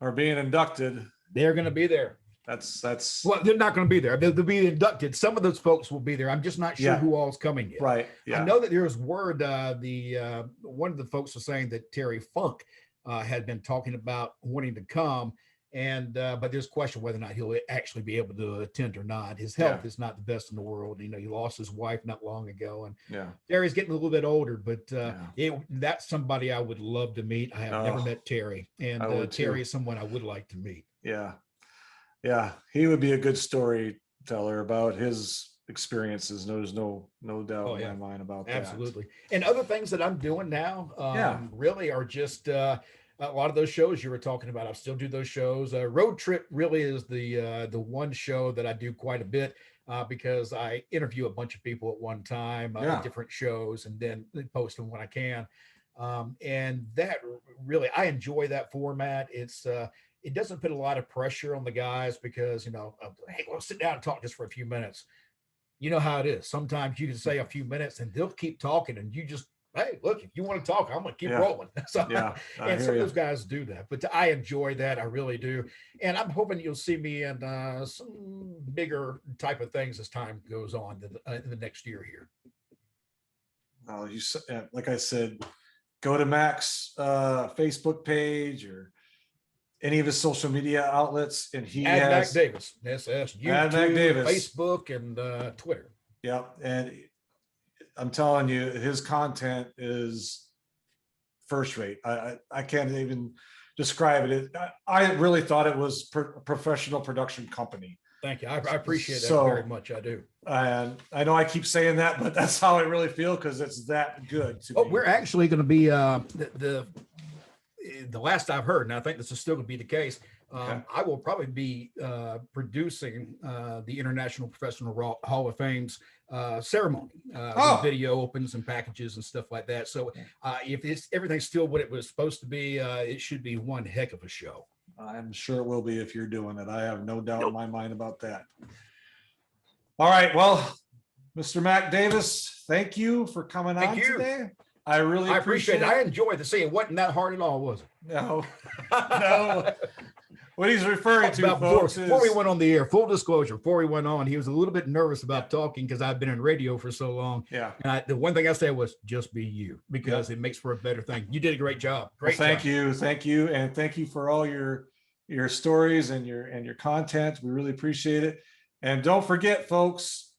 are being inducted. They're going to be there. That's well, they're not going to be there. They'll be inducted. Some of those folks will be there. I'm just not sure who all's coming yet. Right. Yeah. I know that there was word. One of the folks was saying that Terry Funk had been talking about wanting to come. And but there's a question whether or not he'll actually be able to attend or not. His health is not the best in the world. You know, he lost his wife not long ago, and Terry's getting a little bit older. But that's somebody I would love to meet. I have never met Terry, and Terry is someone I would like to meet. Yeah, he would be a good storyteller about his experiences. There's no doubt in my mind about that. Absolutely. And other things that I'm doing now, really are just. A lot of those shows you were talking about, I still do those shows. Road Trip really is the one show that I do quite a bit because I interview a bunch of people at one time, different shows, and then post them when I can. And that really, I enjoy that format. It's it doesn't put a lot of pressure on the guys because, hey, well, sit down and talk just for a few minutes. You know how it is. Sometimes you can say a few minutes and they'll keep talking and you just, hey, look, if you want to talk, I'm going to keep rolling. So, and some of those guys do that, but I enjoy that. I really do. And I'm hoping you'll see me in some bigger type of things as time goes on in the next year here. Well, like I said, go to Mac's Facebook page or any of his social media outlets, and he has Mac Davis. That's YouTube, Mac Davis, Facebook, and Twitter. Yeah, and I'm telling you, his content is first rate. I can't even describe it. I really thought it was a professional production company. Thank you. I appreciate that very much. I do. And I know I keep saying that, but that's how I really feel because it's that good. We're actually going to be the last I've heard, and I think this is still going to be the case. I will probably be producing the International Professional Hall of Fame's ceremony. Video opens and packages and stuff like that. So if everything's still what it was supposed to be, it should be one heck of a show. I'm sure it will be if you're doing it. I have no doubt in my mind about that. All right. Well, Mr. Mac Davis, thank you for coming on today. I really appreciate it. I enjoyed the scene. It wasn't that hard at all, was it? No. What he's referring to, folks, before we went on the air, full disclosure, before we went on, he was a little bit nervous about talking because I've been in radio for so long. Yeah. And the one thing I said was just be you because it makes for a better thing. You did a great job. Great job. Thank you. And thank you for all your stories and your content. We really appreciate it. And don't forget, folks,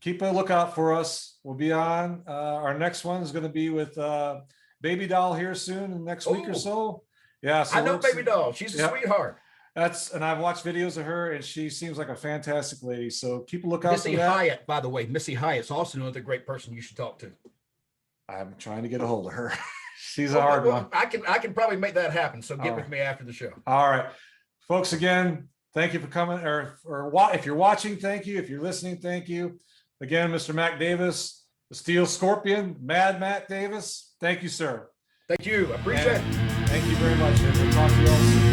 keep a lookout for us. We'll be on. Our next one is going to be with the baby doll here soon in the next week or Oh. so. Yeah, so I know we're- Baby Doll. She's a Yep. sweetheart. and I've watched videos of her, and she seems like a fantastic lady. So keep a lookout Missy for that. Hyatt, by the way, Missy Hyatt's also another great person you should talk to. I'm trying to get a hold of her. She's a hard one. I can probably make that happen. So get All with right. me after the show. All right, folks. Again, thank you for coming. Or if you're watching, thank you. If you're listening, thank you. Again, Mr. Mac Davis, the Steel Scorpion, Mad Mac Davis. Thank you, sir. Thank you. I appreciate it. Thank you very much. And we'll talk to you all soon.